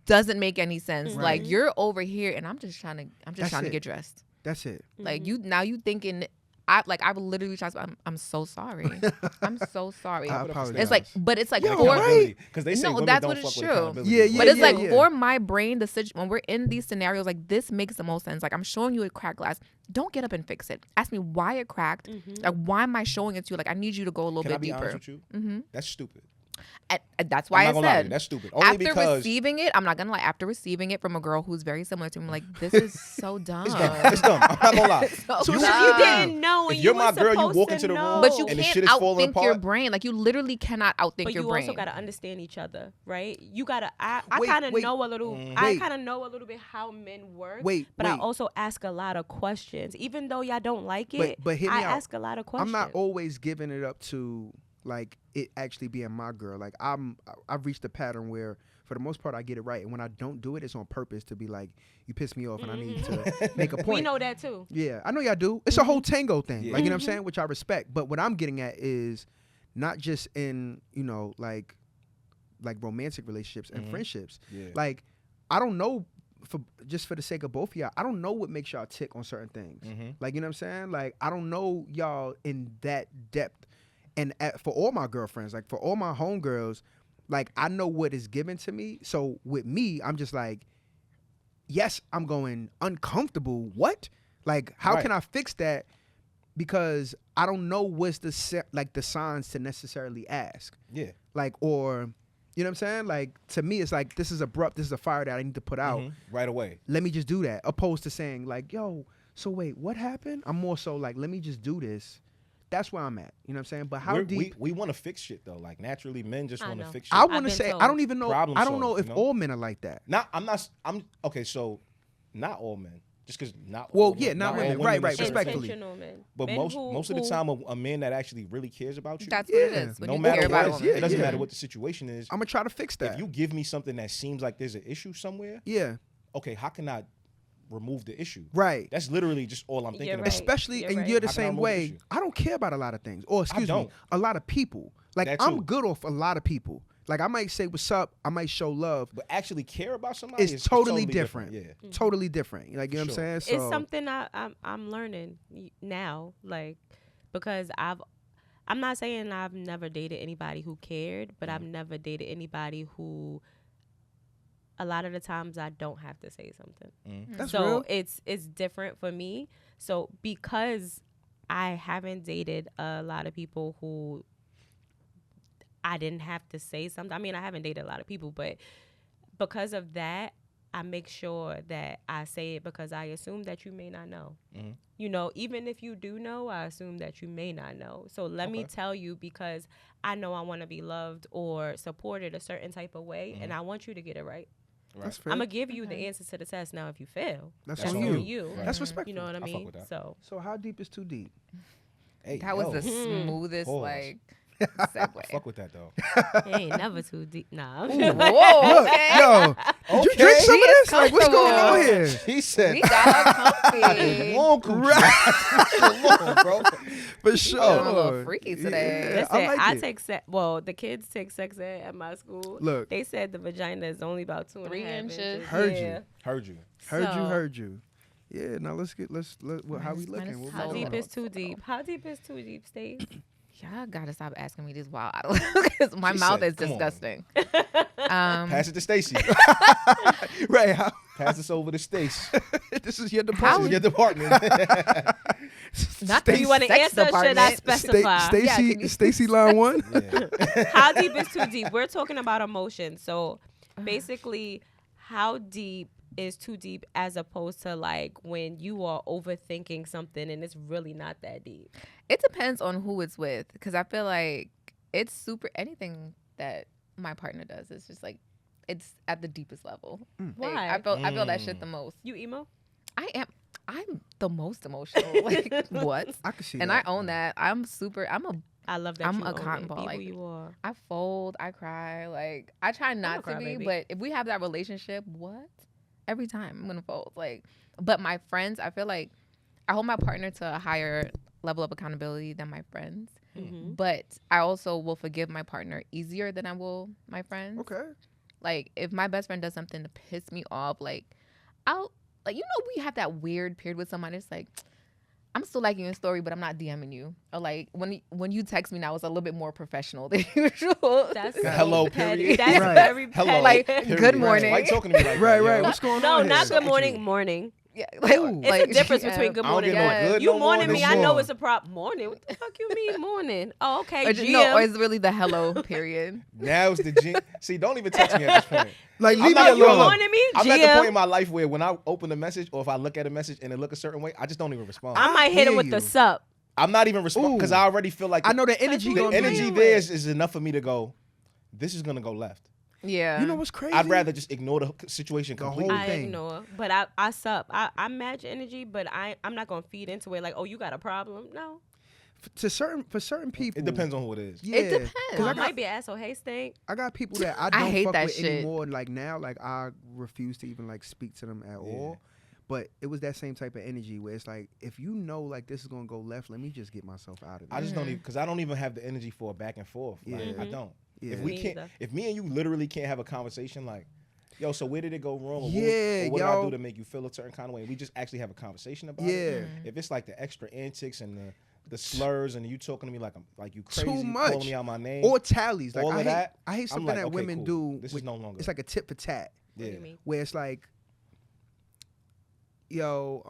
doesn't make any sense. Right. Like, you're over here and I'm just trying That's to it. get dressed. That's it. Like, Mm-hmm. you thinking I've literally tried to, I'm so sorry. I'm so sorry. I apologize. It's like, but it's like Yo, for right? Because they say No, women that's don't what fuck it's with true. accountability. Yeah, But it's like yeah. for my brain, when we're in these scenarios, like this makes the most sense. Like, I'm showing you a cracked glass. Don't get up and fix it. Ask me why it cracked. Mm-hmm. Like, why am I showing it to you? Like, I need you to go a little Can I bit be deeper. honest with you? Mm-hmm. That's stupid. And that's I'm why not I gonna lie to you. said That's stupid. Only after because receiving it, I'm not gonna lie. After receiving it from a girl who's very similar to me, I'm like, this is so dumb. it's dumb. It's dumb. I'm not gonna lie. So You- dumb. You didn't know, and If you're you my were girl, you supposed walk to into the room, know. But you and the can't shit is falling outthink your apart. brain. Like, you literally cannot outthink But your you brain. also gotta understand each other, right? You gotta. I Wait, kind of wait. know a little. Mm. I Wait. kind of know a little bit how men work. Wait, but I wait. also ask a lot of questions, even though y'all don't like it. But hear me I out. ask a lot of questions. I'm not always giving it up to like it actually being my girl. Like I've reached a pattern where for the most part I get it right, and when I don't do it, it's on purpose to be like, you piss me off, and I need to make a point. We know that too. Yeah, I know y'all do. It's a whole tango thing. Yeah. Like, you know what I'm saying? Which I respect. But what I'm getting at is not just in, like romantic relationships and friendships. Yeah. Like, I don't know, for the sake of both of y'all, I don't know what makes y'all tick on certain things. Mhm. Like, you know what I'm saying? Like, I don't know y'all in that depth. And for all my girlfriends, like for all my homegirls, like I know what is given to me. So with me, I'm just like, yes, I'm going uncomfortable. What? Like, how Right. can I fix that? Because I don't know what's the signs to necessarily ask. Yeah. Like, or, you know what I'm saying? Like, to me, it's like, this is abrupt. This is a fire that I need to put out. Mhm. Right away. Let me just do that. Opposed to saying like, yo, so wait, what happened? I'm more so like, let me just do this. That's where I'm at. You know what I'm saying? But how We're- deep? we want to fix shit though. Like naturally, men just I want to know. fix shit. I I've want to been say, told. I don't even know. Problem I don't know solved, if you know? all men are like that. I'm not. I'm okay. So, not all men. Just because not. Well, all, yeah, not all women. women Right, is right, certain respectfully. things. Intentional men. But Men most of the who- time, a man that actually really cares about you, That's what it Yeah. is. When no you matter care what, about a it woman. doesn't Yeah. matter what the situation is. I'm gonna try to fix that. If you give me something that seems like there's an issue somewhere, Yeah, okay, how can I remove the issue? right. That's literally just all I'm thinking You're about. right. Especially, You're and right. you're the How can I same remove the way. issue? I don't care about a lot of things, or excuse me, don't. a lot of people. Like, That I'm too. good off a lot of people. Like, I might say what's up. I might show love. But actually care about somebody It's is totally different. Yeah. Totally different. Like, you know what Sure. I'm saying? So It's something I'm learning now, like, because I'm not saying I've never dated anybody who cared, but I've never dated anybody who a lot of the times I don't have to say something. That's so real. it's different for me. So because I haven't dated a lot of people who I didn't have to say something. I mean, I haven't dated a lot of people, but because of that, I make sure that I say it because I assume that you may not know. You know, even if you do know, I assume that you may not know. So let me tell you because I know I want to be loved or supported a certain type of way, and I want you to get it right. That's fair. I'm going to give you the answers to the test. Now, if you fail, That's on on you. Right. That's respectful. You know what I I fuck mean? with that. So how deep is too deep? Hey, That was yo, the smoothest Pause. like I segue. fuck with that though. it ain't never too deep. Nah. Whoa, Look, yo, did you drink some of She is this? Like, what's going on comfortable. here? He said, We got her comfy. long coochie. Long, bro. For sure. Feeling a little freaky today. Yeah, Listen, I like I it. take sex. Well, the kids take sex ed at my school. Look. They said the vagina is only about 2.5 3 inches. Heard you. Yeah. Heard you. Heard you. Yeah, now let's well, how we Minus looking? What we How So- doing? deep is too deep? How deep is too deep, Stace? Y'all gotta stop asking me these wild because my She mouth said, is "Come on." disgusting. Pass it to Stacy. Right. How, Pass this over to Stacy. this is your This department. is your department. Not Do the you want to sex answer? Or should I department. specify? Stacy, Yeah, can you- Stacy, line 1. Yeah. How deep is too deep? We're talking about emotion. So basically, how deep is too deep as opposed to like when you are overthinking something and it's really not that deep? It depends on who it's with because I feel like it's super anything that my partner does. It's just like it's at the deepest level. Like, Why? I feel that shit the most. You emo? I'm the most emotional. Like what? I can see And that. I own that. I love that I'm you a own cotton it. ball, Be like- who you are. I fold, I cry. Like I try not to be, crybaby. but if we have that relationship, what? Every time I'm gonna fold. Like, but my friends, I feel like I hold my partner to a higher level of accountability than my friends. Mm-hmm. But I also will forgive my partner easier than I will my friends. Okay. Like if my best friend does something to piss me off, like I'll like we have that weird period with somebody. It's like I'm still liking your story, but I'm not DMing you. Or like when you text me now, it's a little bit more professional than usual. That's The hello so petty. period. That's Right. very Hello. petty. Like, period. good morning. Why you talking to me like Right, that? right. yo? What's going No, on here? not What's good up with morning. you? Morning. Yeah, like, Ooh. It's like, a difference yeah. between good I don't morning get and no good you no morning me. I morning. know it's a prop morning. What the fuck you mean morning? Oh, okay. Or, GM. no, or it's really the hello period. Now's the G. See, don't even text me at this point. Like, I'm leave not me at you the alone. morning me? I'm at the GM. point in my life where when I open a message or if I look at a message and it look a certain way, I just don't even respond. I might hit him hear with the you. sup. I'm not even responding because Ooh. I already feel like I know the energy who the gonna be. energy playing there with. is enough for me to go, this is going to go left. Yeah. You know what's crazy? I'd rather just ignore the situation The whole completely. I thing. ignore, but I sup. I match energy, but I'm not gonna feed into it like, oh, you got a problem. No, for certain people. It depends on who it is. Yeah, It depends. 'cause I I might got, be an asshole. Hey, stink. I got people that I I don't hate fuck that with shit. anymore. Like now, like I refuse to even like speak to them at all. But it was that same type of energy where it's like, if you know like this is gonna go left, let me just get myself out of I there. just don't even because I don't even have the energy for a back and forth. Like, Yeah. I don't. Yeah. If we Me can't, either. if me and you literally can't have a conversation like, yo, so where did it go wrong? Or Yeah, what did I yo. do to make you feel a certain kind of way? And we just actually have a conversation about Yeah. it. If it's like the extra antics and the slurs and you talking to me like I'm like you crazy, Too much. calling me out my name, Or tallies. Like all I of hate, that, I hate I'm something like, that okay, women cool. do. This with- is no longer. It's like a tit for tat. What do yeah. you mean? Where it's like, yo,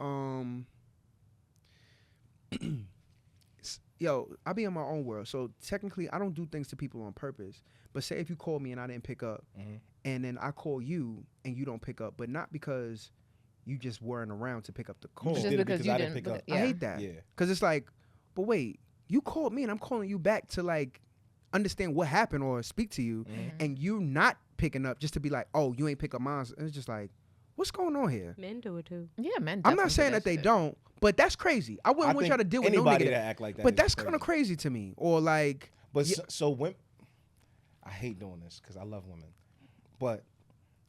yo, I be in my own world. So technically, I don't do things to people on purpose. But say if you call me and I didn't pick up, Mhm. and then I call you and you don't pick up, but not because you just weren't around to pick up the You call. just Just did it because because you I didn't didn't pick look up. at- I Yeah. hate that. Yeah. Because it's like, but wait, you called me and I'm calling you back to like understand what happened or speak to you, Mhm. and you not picking up just to be like, oh, you ain't pick up mine. And it's just like, what's going on here? Men do it too. Yeah, men. I'm definitely not do saying that they shit. don't, but that's crazy. I wouldn't I want think y'all to deal with no anybody nigga that act like that. but is that's kind of crazy to me. Or like, But Yeah. so when I hate doing this because I love women, but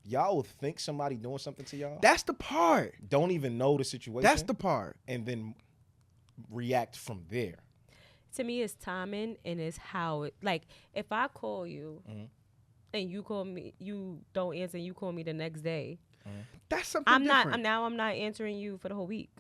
y'all will think somebody doing something to y'all, that's the part. don't even know the situation, That's the part. and then react from there. To me, it's timing and it's how it. Like if I call you, Mhm. and you call me, you don't answer. And you call me the next day. That's something I'm not. different. I'm not answering you for the whole week.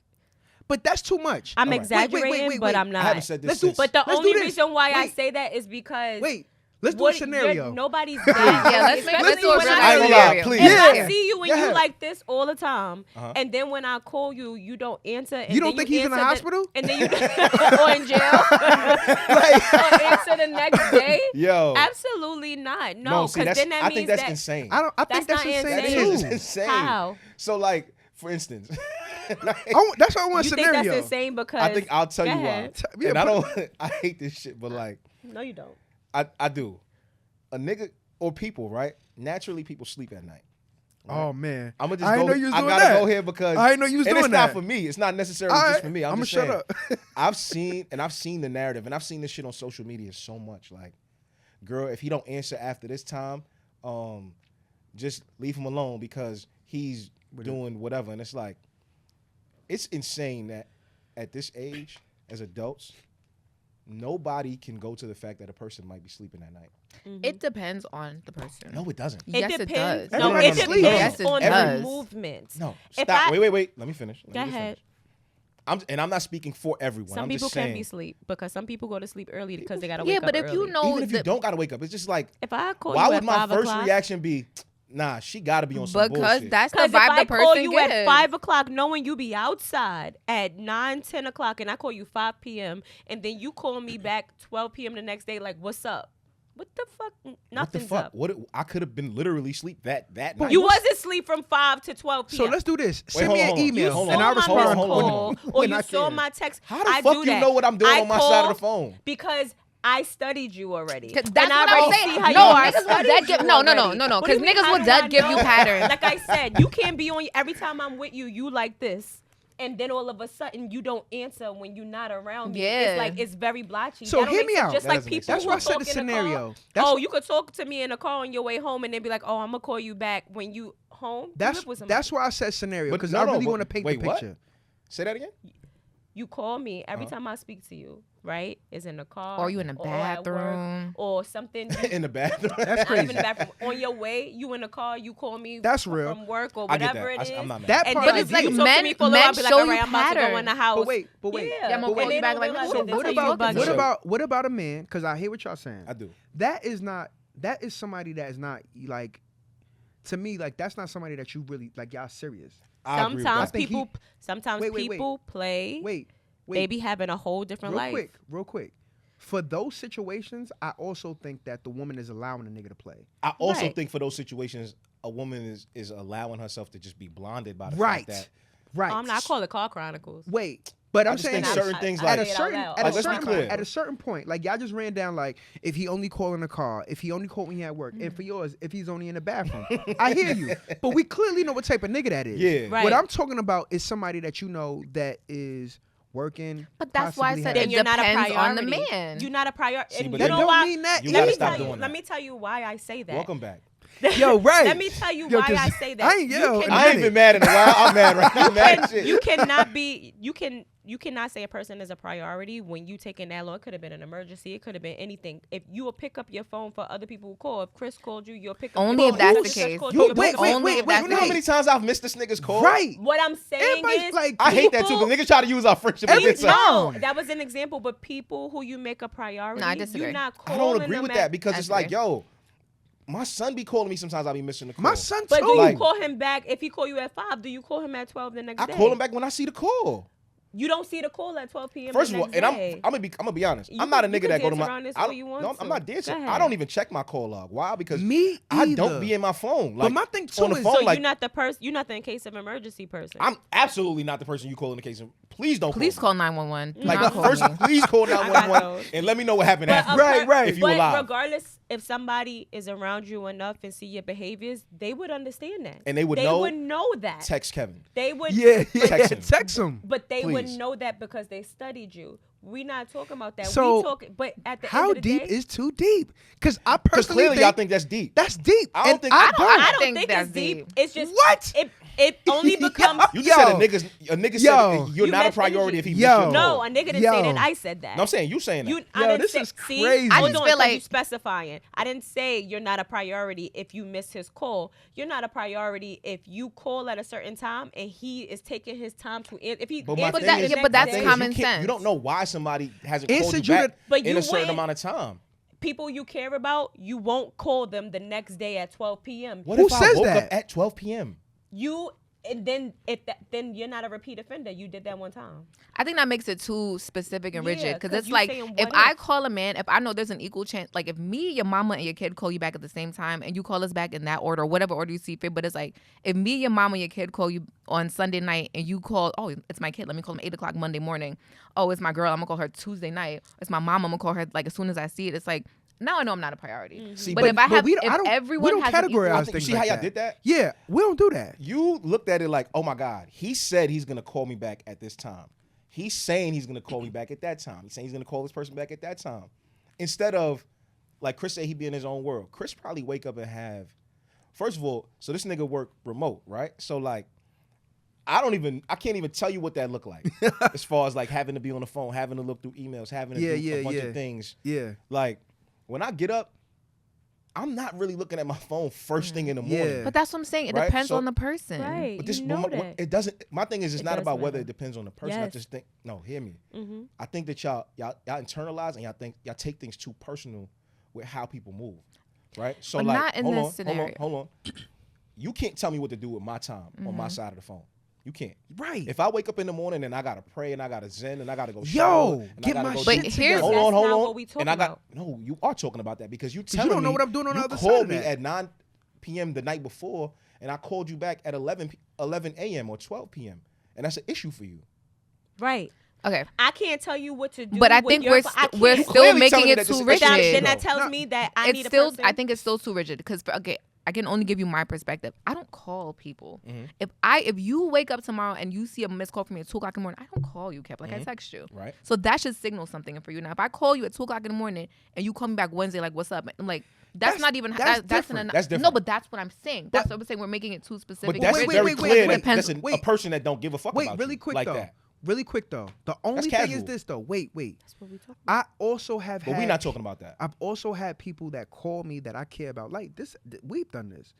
But that's too much. I'm All right. exaggerating, but I'm I haven't not. said this Let's do- since. But the Let's only do this. reason why I Wait. say that is because Wait, let's do a what- scenario. Nobody's that. Yeah, let's especially do a when real I ain't gonna lie, scenario. please. If Yeah. I see you and Yeah. you like this all the time, Uh-huh. and then when I call you, you don't answer. And You don't then think he's in the answer hospital? and then you or in jail, or answer the next day. Yo. Absolutely not. No, No, see, because then that I means think that's that insane. I think That's that's not insane That insane. is. too. It's insane. How? So, like, for instance, That's what I want You scenario. think that's insane because I think I'll tell Go you why. ahead. Yeah, And I put- don't. I hate this shit, but like, No, you don't. I do. A nigga or people, right? Naturally, people sleep at night. Oh man, I'm gonna just I go. didn't know you was I doing gotta that. go here because I didn't know you was and doing it's that. not for me. It's not necessarily All just right, for me. I'm I'ma just shut saying. up. I've seen the narrative, and I've seen this shit on social media so much. Like, girl, if he don't answer after this time, just leave him alone because he's doing whatever. And it's like, it's insane that at this age, as adults, nobody can go to the fact that a person might be sleeping at night. It depends on the person. No, it doesn't. Yes, it does. No, Everybody it sleeps. depends Yes, it on does. the movement. No, If stop. I- Wait. Let me finish. Let Go me just ahead. finish. I'm not speaking for everyone. Some I'm people just can't saying, be asleep because some people go to sleep early because they gotta Yeah, wake up but if you early. know even if you that- don't gotta wake up, it's just like, If I call why you would at my 5 first o'clock, reaction be, nah, she gotta be on some because bullshit. that's the because if vibe I the call person you gives. at 5 o'clock, knowing you be outside at 9, 10 o'clock, and I call you 5 p.m., and then you call me back 12 p.m. the next day, like, what's up? What the fuck? What the Nothing's fuck? up. What? I could have been literally sleep that night. You wasn't asleep from 5 to 12 p.m. So let's do this. Wait, Send me hold an on. You email, saw and I'll my respond missed hold call, on. or when you I saw can. my text. How the I fuck do you that. know what I'm doing I on my side of the call phone? Because I studied you already. 'Cause And that's I what I'm already saying. see how No, you are. I niggas will studied dead give- you no, no, already. no, What do 'cause you mean, niggas how will do dead I give you know? patterns. Like I said, you can't be on every time I'm with you. You like this. And then all of a sudden you don't answer when you're not around me. Yeah. It's like it's very blotchy. So That don't hear make me sense. out. Just That like doesn't make people sense. That's who why I said talk the in the car. scenario. That's You could talk to me in the car on your way home and then be like, "Oh, I'm gonna call you back when you home." You That's live with somebody. why I said scenario, But because no, I no, really but- want to paint wait, the what? picture. Say that again. You call me every time I speak to you, right? Is in the car, Or you in the at work, bathroom. or something. In the bathroom. That's I'm crazy. in the bathroom. On your way, you in the car, you call me. That's real. From work or I get whatever that. it is. I'm not mad. That And part then I it's you like talk get. to men- me for a little men while, I'll be like, show all you right, I'm about to go in patterns. the house. But wait. Yeah, I'm gonna call and you they back don't like, realize what that the they What tell you about bugging. what about a man? Because I hear what y'all saying. I do. That is not like, to me, like, that's not somebody that you really like. Y'all serious. I agree with Sometimes that. think people, sometimes Wait. people play. Wait. They be having a whole different life. Real quick. For those situations, I also think that the woman is allowing the nigga to play. I also Right. think for those situations, a woman is allowing herself to just be blinded by the Right. fact that Right. I'm not calling Call Chronicles. Wait, but I I'm just saying think this. certain things I like at a say it out certain loud. at Like, a let's be certain clear. at a certain point, like y'all just ran down, like, if he only call in the car, if he only call when he at work, and for yours, if he's only in the bathroom. I hear you, but we clearly know what type of nigga that is. Yeah. Right. What I'm talking about is somebody that you know that is working. But that's why I possibly said has- Then it you're not a depends on the priority. man. You're not a priority. See, And but you that know don't why? mean that You Let gotta me stop tell you. doing Let that. me tell you why I say that. Welcome back. Yo, right. Let me tell you Yo, why 'cause I say that. I ain't yelled in a I ain't minute. been mad in a while. I'm mad right now. I'm mad as shit. You cannot be. You cannot say a person is a priority when you taking that long. It could have been an emergency. It could have been anything. If you will pick up your phone for other people who call, if Chris called you, you'll pick up. Only your if phone. that's If the Chris case. called You- you, you'll wait, pick up wait, your Only phone. if that's You know how many times I've missed this nigga's call? Right. What I'm saying Everybody's is, like, I hate that too. people- Because niggas try to use our friendship against us. no, that was an example. But people who you make a priority, No, I disagree. you're not I calling don't agree them with at- that because I it's like, agree. yo, my son be calling me sometimes. I be missing the call. My son But too. do you Like- call him back if he call you at 5? Do you call him at 12 the next I day? call him back when I see the call. You don't see the call at 12 p.m. First the of all, next and I'm day. gonna be honest. You I'm not a can- you nigga can that go to dance my. around this I all don't- you want no, to. I'm not dancing. Go I ahead. don't even check my call log. Why? Because Me I either. don't be in my phone. But Like, my thing too on the is- phone, So like, you're not the person. You're not the in case of emergency person. I'm absolutely not the person you call in the case of. Please don't. Please call. call 911. Do Like not call first, me. please call got 911 those. and let me know what happened But after. Right. If you but alive. regardless, if somebody is around you enough and see your behaviors, they would understand that. And they would They know- would know that. Text Kevin. They would. Yeah. Text him. Text him. But they would Please. know that because they studied you. We're not talking about that. So, we talking. But at the How end of the deep day, is too deep? Because I Because personally clearly y'all think that's deep. that's deep. I don't And think- I I don't. I don't think think that's it's deep. deep. It's just What? It only becomes. You just said Yo. a nigga Yo. said you're You not a missed priority energy. if he missed Yo. your No, call. a nigga didn't Yo. say that. I said that. No, I'm saying you saying that. I Yo, didn't this say, is see, crazy. Hold I just on, feel 'cause you like- specifying. I didn't say you're not a priority if you miss his call. You're not a priority if you call at a certain time and he is taking his time to if he. But my answers thing the is, next but that's day. you common can't- sense. You don't know why somebody hasn't called Answered you you back to- But in you a certain wouldn't- amount of time. People you care about, you won't call them the next day at 12 p.m. What Who if I says woke that? up at 12 p.m.? You And then you're not a repeat offender. You did that one time. I think that makes it too specific and rigid Yeah, because 'cause it's you like saying if what I if. call a man, if I know there's an equal chance, like if me, your mama, and your kid call you back at the same time, and you call us back in that order, or whatever order you see fit. But it's like if me, your mama, and your kid call you on Sunday night, and you call, oh, it's my kid, let me call him 8:00 Monday morning. Oh, it's my girl, I'm gonna call her Tuesday night. It's my mom, I'm gonna call her like as soon as I see it. It's like now I know I'm not a priority. Mm-hmm. See, but if I have, we if don't everyone has an equal, categorize things see like how y'all that. did that? Yeah, we don't do that. You looked at it like, oh my God, he said he's gonna call me back at this time. He's saying he's gonna call me back at that time. He's saying he's gonna call this person back at that time. Instead of, like Chris said, he be in his own world. Chris probably wake up and have, first of all, so this nigga work remote, right? So like, I can't even tell you what that looked like. As far as like having to be on the phone, having to look through emails, having to do a bunch of things. Yeah. Like, when I get up, I'm not really looking at my phone first thing in the morning. Yeah. but that's what I'm saying. It Right? depends So- on the person. Right. But this, you know but that. it doesn't. My thing is, it's It not does about whether matter. it depends on the person. I Yes. just think, no, hear me. Mm-hmm. I think that y'all internalize and y'all take things too personal with how people move, right? So But like, not in hold this on, scenario. hold on. You can't tell me what to do with my time on my side of the phone. You can't. Right. If I wake up in the morning and I gotta pray and I gotta zen and I gotta go Yo, shower and get I gotta my go shit do- together. hold That's on, not hold what on. we talking And I got about. no. You are talking about that because you you telling don't know me what I'm doing on the you other called side of me that. at 9 p.m. the night before and I called you back at 11 a.m. or 12 p.m. and that's an issue for you. Right. Okay. I can't tell you what to do. But I with think your we're phone. I we're can't. still Clearly making telling me it that this too is rigid. issue. Then that No. tells me that I It's need a still person. I think it's still too rigid because okay, I can only give you my perspective. I don't call people. Mm-hmm. If you wake up tomorrow and you see a missed call from me at 2:00 in the morning, I don't call you, Cap. Like I text you. Right. So that should signal something for you. Now, if I call you at 2:00 in the morning and you call me back Wednesday, like what's up? I'm like that's not even that's that's different. That's different. No, but that's what I'm saying. That's what I'm saying. We're making it too specific. But that's wait, very wait, clear wait, that that's a wait. person that don't give a fuck Wait, about really you quick like though. that. Really quick though. The only thing casual. is this though. Wait. That's what we talking I also have But had. we're not talking about that. I've also had people that call me that I care about. Like this, we've done this,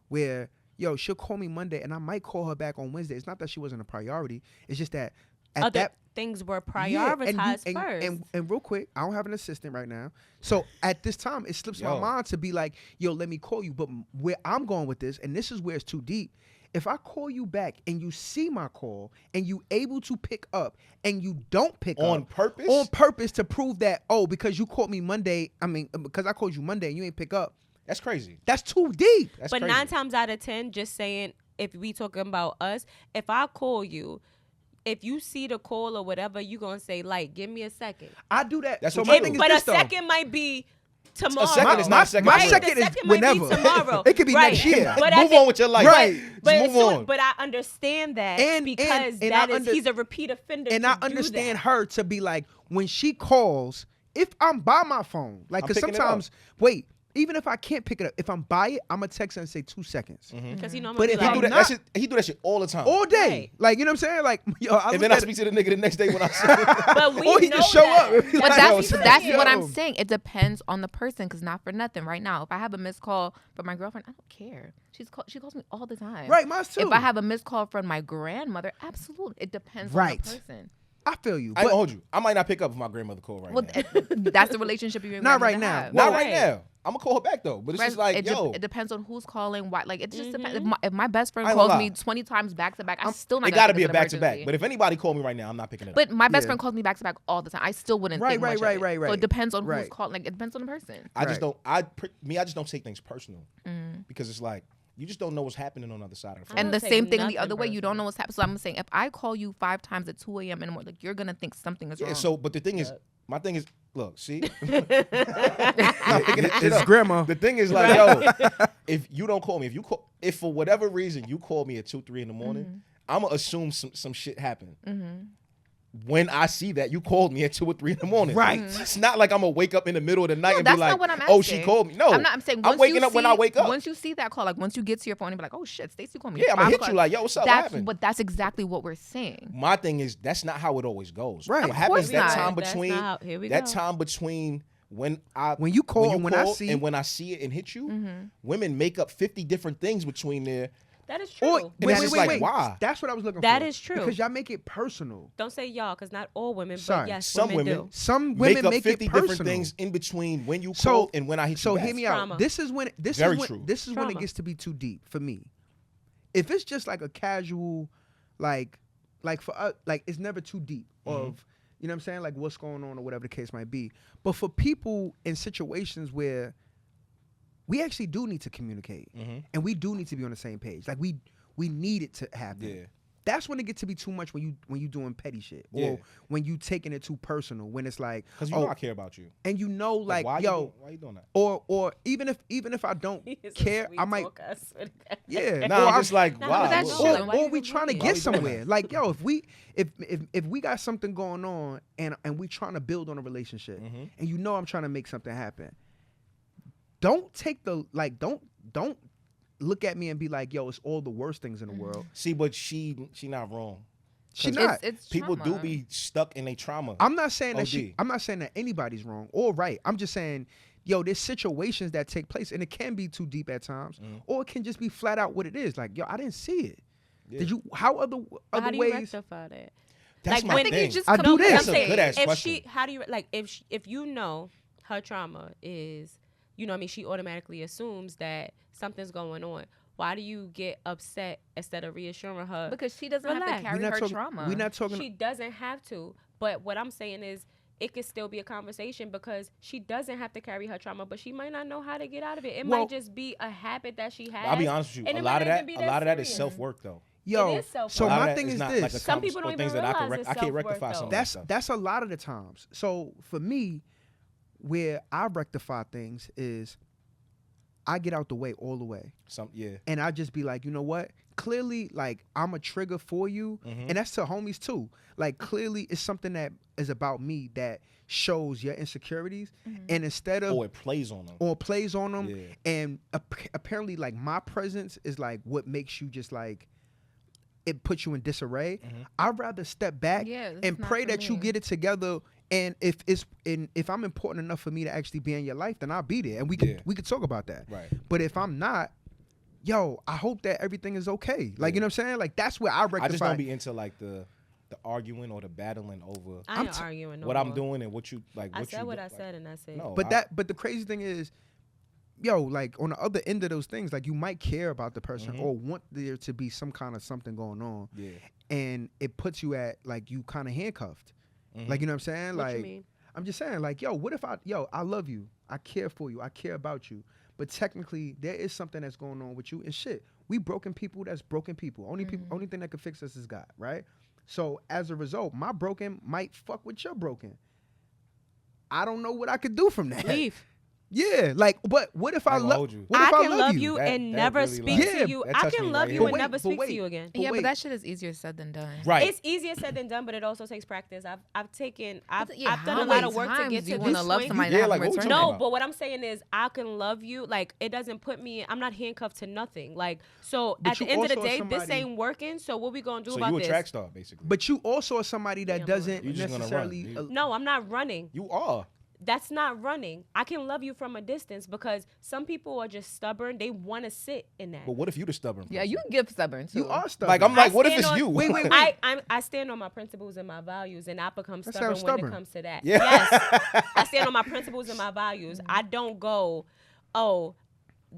where yo, she'll call me Monday and I might call her back on Wednesday. It's not that she wasn't a priority. It's just that at Other that things were yeah, prioritized and first. And real quick, I don't have an assistant right now. So at this time, it slips my Yo. mind to be like, yo, let me call you. But where I'm going with this, and this is where it's too deep. If I call you back and you see my call and you able to pick up and you don't pick up On purpose? on purpose to prove that, oh, because you called me Monday, because I called you Monday and you ain't pick up, That's crazy. that's too deep. That's but crazy. 9 times out of 10, just saying, if we talking about us, if I call you, if you see the call or whatever, you gonna say like, give me a second. I do that. That's so what my you thing do. is But a this though. second might be tomorrow. second is not a second. My Right. second The is second might be whenever. tomorrow. It could be Right. next year. But move at the- on with your life. Right. But, Just move on. but I understand that And- because and that I is he's a repeat offender. And to I do understand that. her to be like, when she calls, if I'm by my phone, like, I'm because picking it up. sometimes, wait, even if I can't pick it up, if I'm by it, I'm going to text her and say 2 seconds. Because you know, I'm But gonna if be He I'm do like, that, not- that shit, he do that shit all the time. All day. Right. Like, you know what I'm saying? Like, yo, I and look then I at speak to the nigga the next day when I see him. but we or he know just show that. up. But Like, that's yo, that's what yo. I'm saying. It depends on the person, because not for nothing. Right now, if I have a missed call from my girlfriend, I don't care. She calls me all the time. Right, mine too. If I have a missed call from my grandmother, absolutely, it depends Right. on the person. I feel you. I ain't But gonna hold you. I might not pick up if my grandmother call right Well, now. that's the relationship you're Not going right to now. have. Not Well, right right. now. I'm gonna call her back though. But it's just like, it, yo, it depends on who's calling. Why? Like it just depends. Mm-hmm. If my best friend I ain't gonna calls me lie. 20 times back to back, I'm still not. it gonna gotta think be a it's an back to back. emergency. But if anybody call me right now, I'm not picking it up. But my best Yeah. friend calls me back to back all the time. I still wouldn't Right, think much right, of right, it. right, So right. it depends on Right. who's calling. Like it depends on the person. I just Right. don't. I just don't take things personal because it's like you just don't know what's happening on the other side of the phone. I And don't the take same thing the nothing other way. You don't personal. know what's happening. So I'm saying if I call you 5 times at 2 a.m. in the morning, like you're gonna think something is Yeah. wrong. So, but the thing is, my thing is, look, see, it's grandma. The thing is like, yo, if you don't call me, if for whatever reason you call me at 2, 3 in the morning, I'm gonna assume some shit happened. When I see that you called me at 2 or 3 in the morning, Right. It's not like I'm gonna wake up in the middle of the night No, and that's be like, not what I'm oh, she asking. called me. No, I'm saying I'm once waking you up when see- I wake up. Once you see that call, like once you get to your phone and be like, oh shit, Stacey called me. Yeah, at I'm gonna 5 hit you o'clock. like, yo, what's up? What happened? But that's exactly what we're saying. My thing is that's not how it always goes. Right. What Of happens course that not. time That's between not how- here we that go. time between when you call and when I see- and when I see it and hit you, women make up 50 different things between there. That is true. Or, And wait, it's wait, just wait, like, wait. why? That's what I was looking for. That is true. Because y'all make it personal. Don't say y'all, because not all women, Sorry. but yes, Some women do. Some Make women up make 50 it personal. different things in between when you So- call and when I hit So you back. hear me out. Trauma. This is when Very this true. is when it Trauma. gets to be too deep for me. if it's just like a casual, like for us, like it's never too deep of, you know what I'm saying, like what's going on or whatever the case might be. But for people in situations where we actually do need to communicate and we do need to be on the same page, like we need it to happen. Yeah. That's when it gets to be too much when you doing petty shit or when you taking it too personal. When it's like, because you know I care about you, and you know, like, why yo, why you doing that? Or even if I don't care, I might, yeah. Nah, I'm just like, Nah, wow. but that's true. Like, why Or you we even trying to doing get that? somewhere. Like, yo, if we got something going on and we trying to build on a relationship, and you know I'm trying to make something happen, don't take the don't look at me and be like, yo, it's all the worst things in the world. See, but she not wrong. She not. It's People trauma. do be stuck in their trauma. I'm not saying that OD. I'm not saying that anybody's wrong or right. I'm just saying, yo, there's situations that take place and it can be too deep at times, or it can just be flat out what it is. Like, yo, I didn't see it. Yeah. Did you? How other How do you ways? rectify that? That's like, my when- thing. I do this. That's I'm a saying, good ass if question. how do you like if you know her trauma is, you know what I mean, she automatically assumes that something's going on. Why do you get upset instead of reassuring her? Because she doesn't have Relax. to carry her trauma. We're not talking. She doesn't have to. But what I'm saying is it could still be a conversation because she doesn't have to carry her trauma, but she might not know how to get out of it. It Well, might just be a habit that she has. I'll be honest with you. and A it lot might of not that, even a be lot of that is serious. self work though. Yo, It is self-work. so A lot my of that thing is is not this. like a Some people or don't things even that realize it's I can't self-work, rectify though. something. That's a lot of the times. So for me, where I rectify things is I get out the way all the way. And I just be like, you know what? Clearly, like, I'm a trigger for you. And that's to homies too. Like, clearly it's something that is about me that shows your insecurities. And instead of Or it plays on them. Yeah. And apparently, like, my presence is like what makes you just like, it puts you in disarray. I'd rather step back and pray that you get it together. And if I'm important enough for me to actually be in your life, then I'll be there, and we could talk about that. Right. But if I'm not, yo, I hope that everything is okay. Like, you know what I'm saying? Like, that's where I rectify. I just don't be into like the arguing or the battling over. I ain't arguing no what more. I'm doing and what you like. I What said you what do, I like, said, and that's it. No, But the crazy thing is, yo, like on the other end of those things, like you might care about the person or want there to be some kind of something going on. Yeah. And it puts you at like you kind of handcuffed. Like, you know what I'm saying? What like, you mean? I'm just saying, like, yo, what if I love you, I care for you, I care about you, but technically there is something that's going on with you and shit. We broken people, that's broken people. Only thing that can fix us is God, right? So as a result, my broken might fuck with your broken. I don't know what I could do from that. Leave. Yeah, like, but what if I love hold you. What if I can love you? you That- and that never really, speak like- to you. that I touched can me love right you here. and never But speak wait. to you again. Yeah, wait. but that shit is easier said than done. Right. It's easier said than done, but it also takes practice. I've done how a lot many of work to times get do you to wanna this love point. somebody Yeah, that like, haven't what we returned? talking No, about? but what I'm saying is I can love you. Like, it doesn't put me, I'm not handcuffed to nothing. Like, so But at the you end of the also are day, this somebody- ain't working. So what we gonna do So about you a this? track star basically. But you also are somebody that Yeah, doesn't You just gonna necessarily. run. No, I'm not running. You are. That's not running. I can love you from a distance because some people are just stubborn. They want to sit in that. But what if you the stubborn person? Yeah, you can get stubborn too. You are stubborn. Like I'm like, what if stand it's on- you? Wait, wait, wait. I stand on my principles and my values, and I become That stubborn sounds when stubborn. it comes to that. Yeah. Yes, I stand on my principles and my values. I don't go, oh,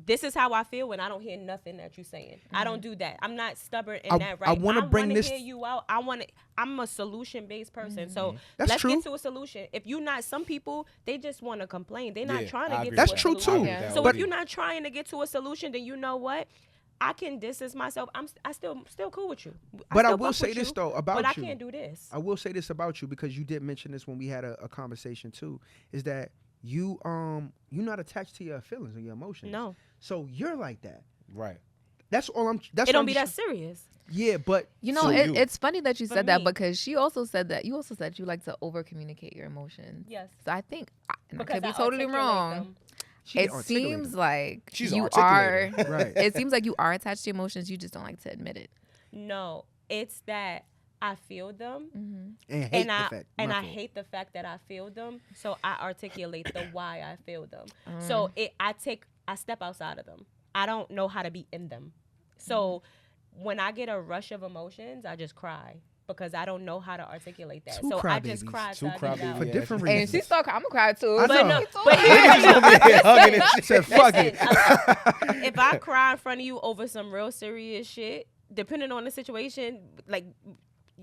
this is how I feel when I don't hear nothing that you're saying. I don't do that. I'm not stubborn in that. Right? I wanna bring this- hear you out. I'm a solution based person. So That's let's true. get to a solution. If you're not, some people they just want to complain. They're not Yeah, trying I to get. agree to That's a true, solution. too. I agree with that. So But- if you're not trying to get to a solution, then you know what? I can distance myself. I still cool with you. But I still will fuck say with this you, though about but I you. can't do this. I will say this about you because you did mention this when we had a conversation too. Is that you're not attached to your feelings or your emotions. No, So you're like that. Right. That's all I'm. That's it what don't I'm be that just- serious. Yeah, but You know, So you- it's funny that you For said that me. because she also said that you also said you like to over communicate your emotions. Yes. So I think, and I Because could be I totally articulate wrong. them. she It articulated seems it. like She's you are. articulating. Right. It seems like you are attached to emotions. You just don't like to admit it. No, it's that I feel them, and hate and the I fact. and My I fault. hate the fact that I feel them. So I articulate the why I feel them. So I step outside of them. I don't know how to be in them. So when I get a rush of emotions, I just cry. because I don't know how to articulate that. Two so I just crybabies. cried. Two So I get it out. crybabies. For Yeah, different And reasons. she started crying. I'm gonna cry too. I But know. no, but Niggas over here hugging and shit. Said, fuck listen, it. if I cry in front of you over some real serious shit, depending on the situation, like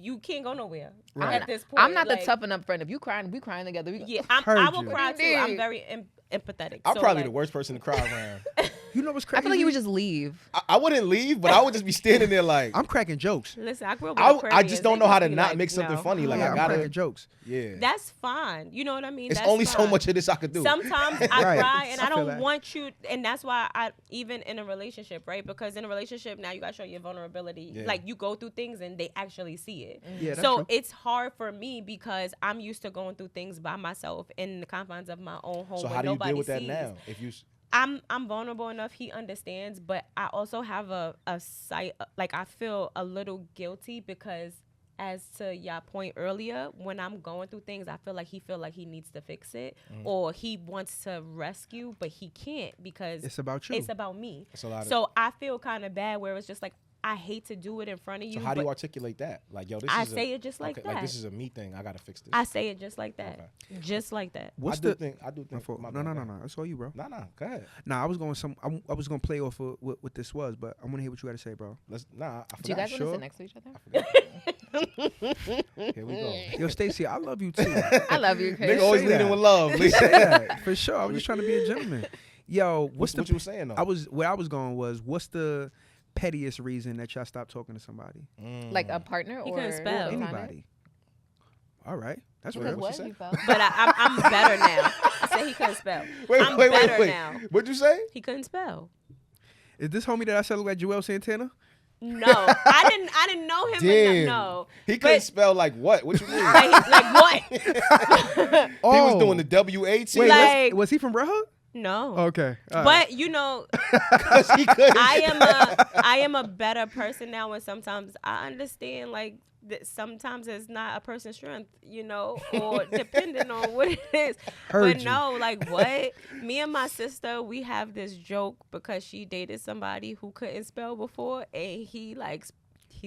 you can't go nowhere Right. at this point. I'm not like, the tough enough friend. If you crying, we crying together. We Yeah, Heard I will you. cry What do too. you I'm need? very empathetic. I'm so, probably like, the worst person to cry around. You know what's I crazy? feel like you would just leave. I wouldn't leave, but I would just be standing there like I'm cracking jokes. Listen, I grew up with I Aquarians. just don't They know how to be not like, make something no. funny. Like Yeah, I I'm gotta, cracking jokes. yeah. That's fine. You know what I mean? It's That's only so fine. much of this I could do. Sometimes I Right. cry and I I feel don't that. want you, and that's why I even in a relationship, right? Because in a relationship now you gotta show your vulnerability. Yeah. Like you go through things and they actually see it. Yeah, that's So true. it's hard for me because I'm used to going through things by myself in the confines of my own home. So where how do you nobody deal with that sees. now? If you I'm vulnerable enough. He understands, but I also have a sight. Like I feel a little guilty because, as to your point earlier, when I'm going through things, I feel like he needs to fix it, or he wants to rescue, but he can't because It's about you. it's about me. It's a lot of- So I feel kind of bad where it's just like I hate to do it in front of you. so how do you but articulate that? Like yo, this I is say it just like okay, that. Like this is a me thing. I gotta fix this. I say it just like that, just like that. What's I do the think. I do My think. fault. my No, bad, no, go no, ahead. no. That's all you, bro. No, no, go ahead. Nah, I was going I was gonna play off of what this was, but I want to hear what you got to say, bro. Let's. Nah, I Do you forgot. guys want to sure. sit next to each other? Here we go. Yo, Stacey, I love you too. I love you, Chris. Nigga always Say leading that. with love. Lee. Say that, for sure. I was just trying to be a gentleman. Yo, What you were saying though? where I was going was what's the pettiest reason that y'all stopped talking to somebody? Like a partner He or couldn't spell. platonic? Anybody. All right. That's Because real. what? say? You felt? But I'm better now. I said he couldn't spell. I'm wait, better wait. now. What'd you say? He couldn't spell. Is this homie that I said look like Joel Santana? No, I didn't know him Damn. enough. No, He couldn't But- spell like what? What you mean? like what? He was doing the WAT. Wait, like- was he from Red Hook? No. Okay. all right. But you know, Because he couldn't. I am a better person now, and sometimes I understand like that sometimes it's not a person's strength, you know, or depending on what it is. Heard But you. no, like what? Me and my sister, we have this joke because she dated somebody who couldn't spell before, and he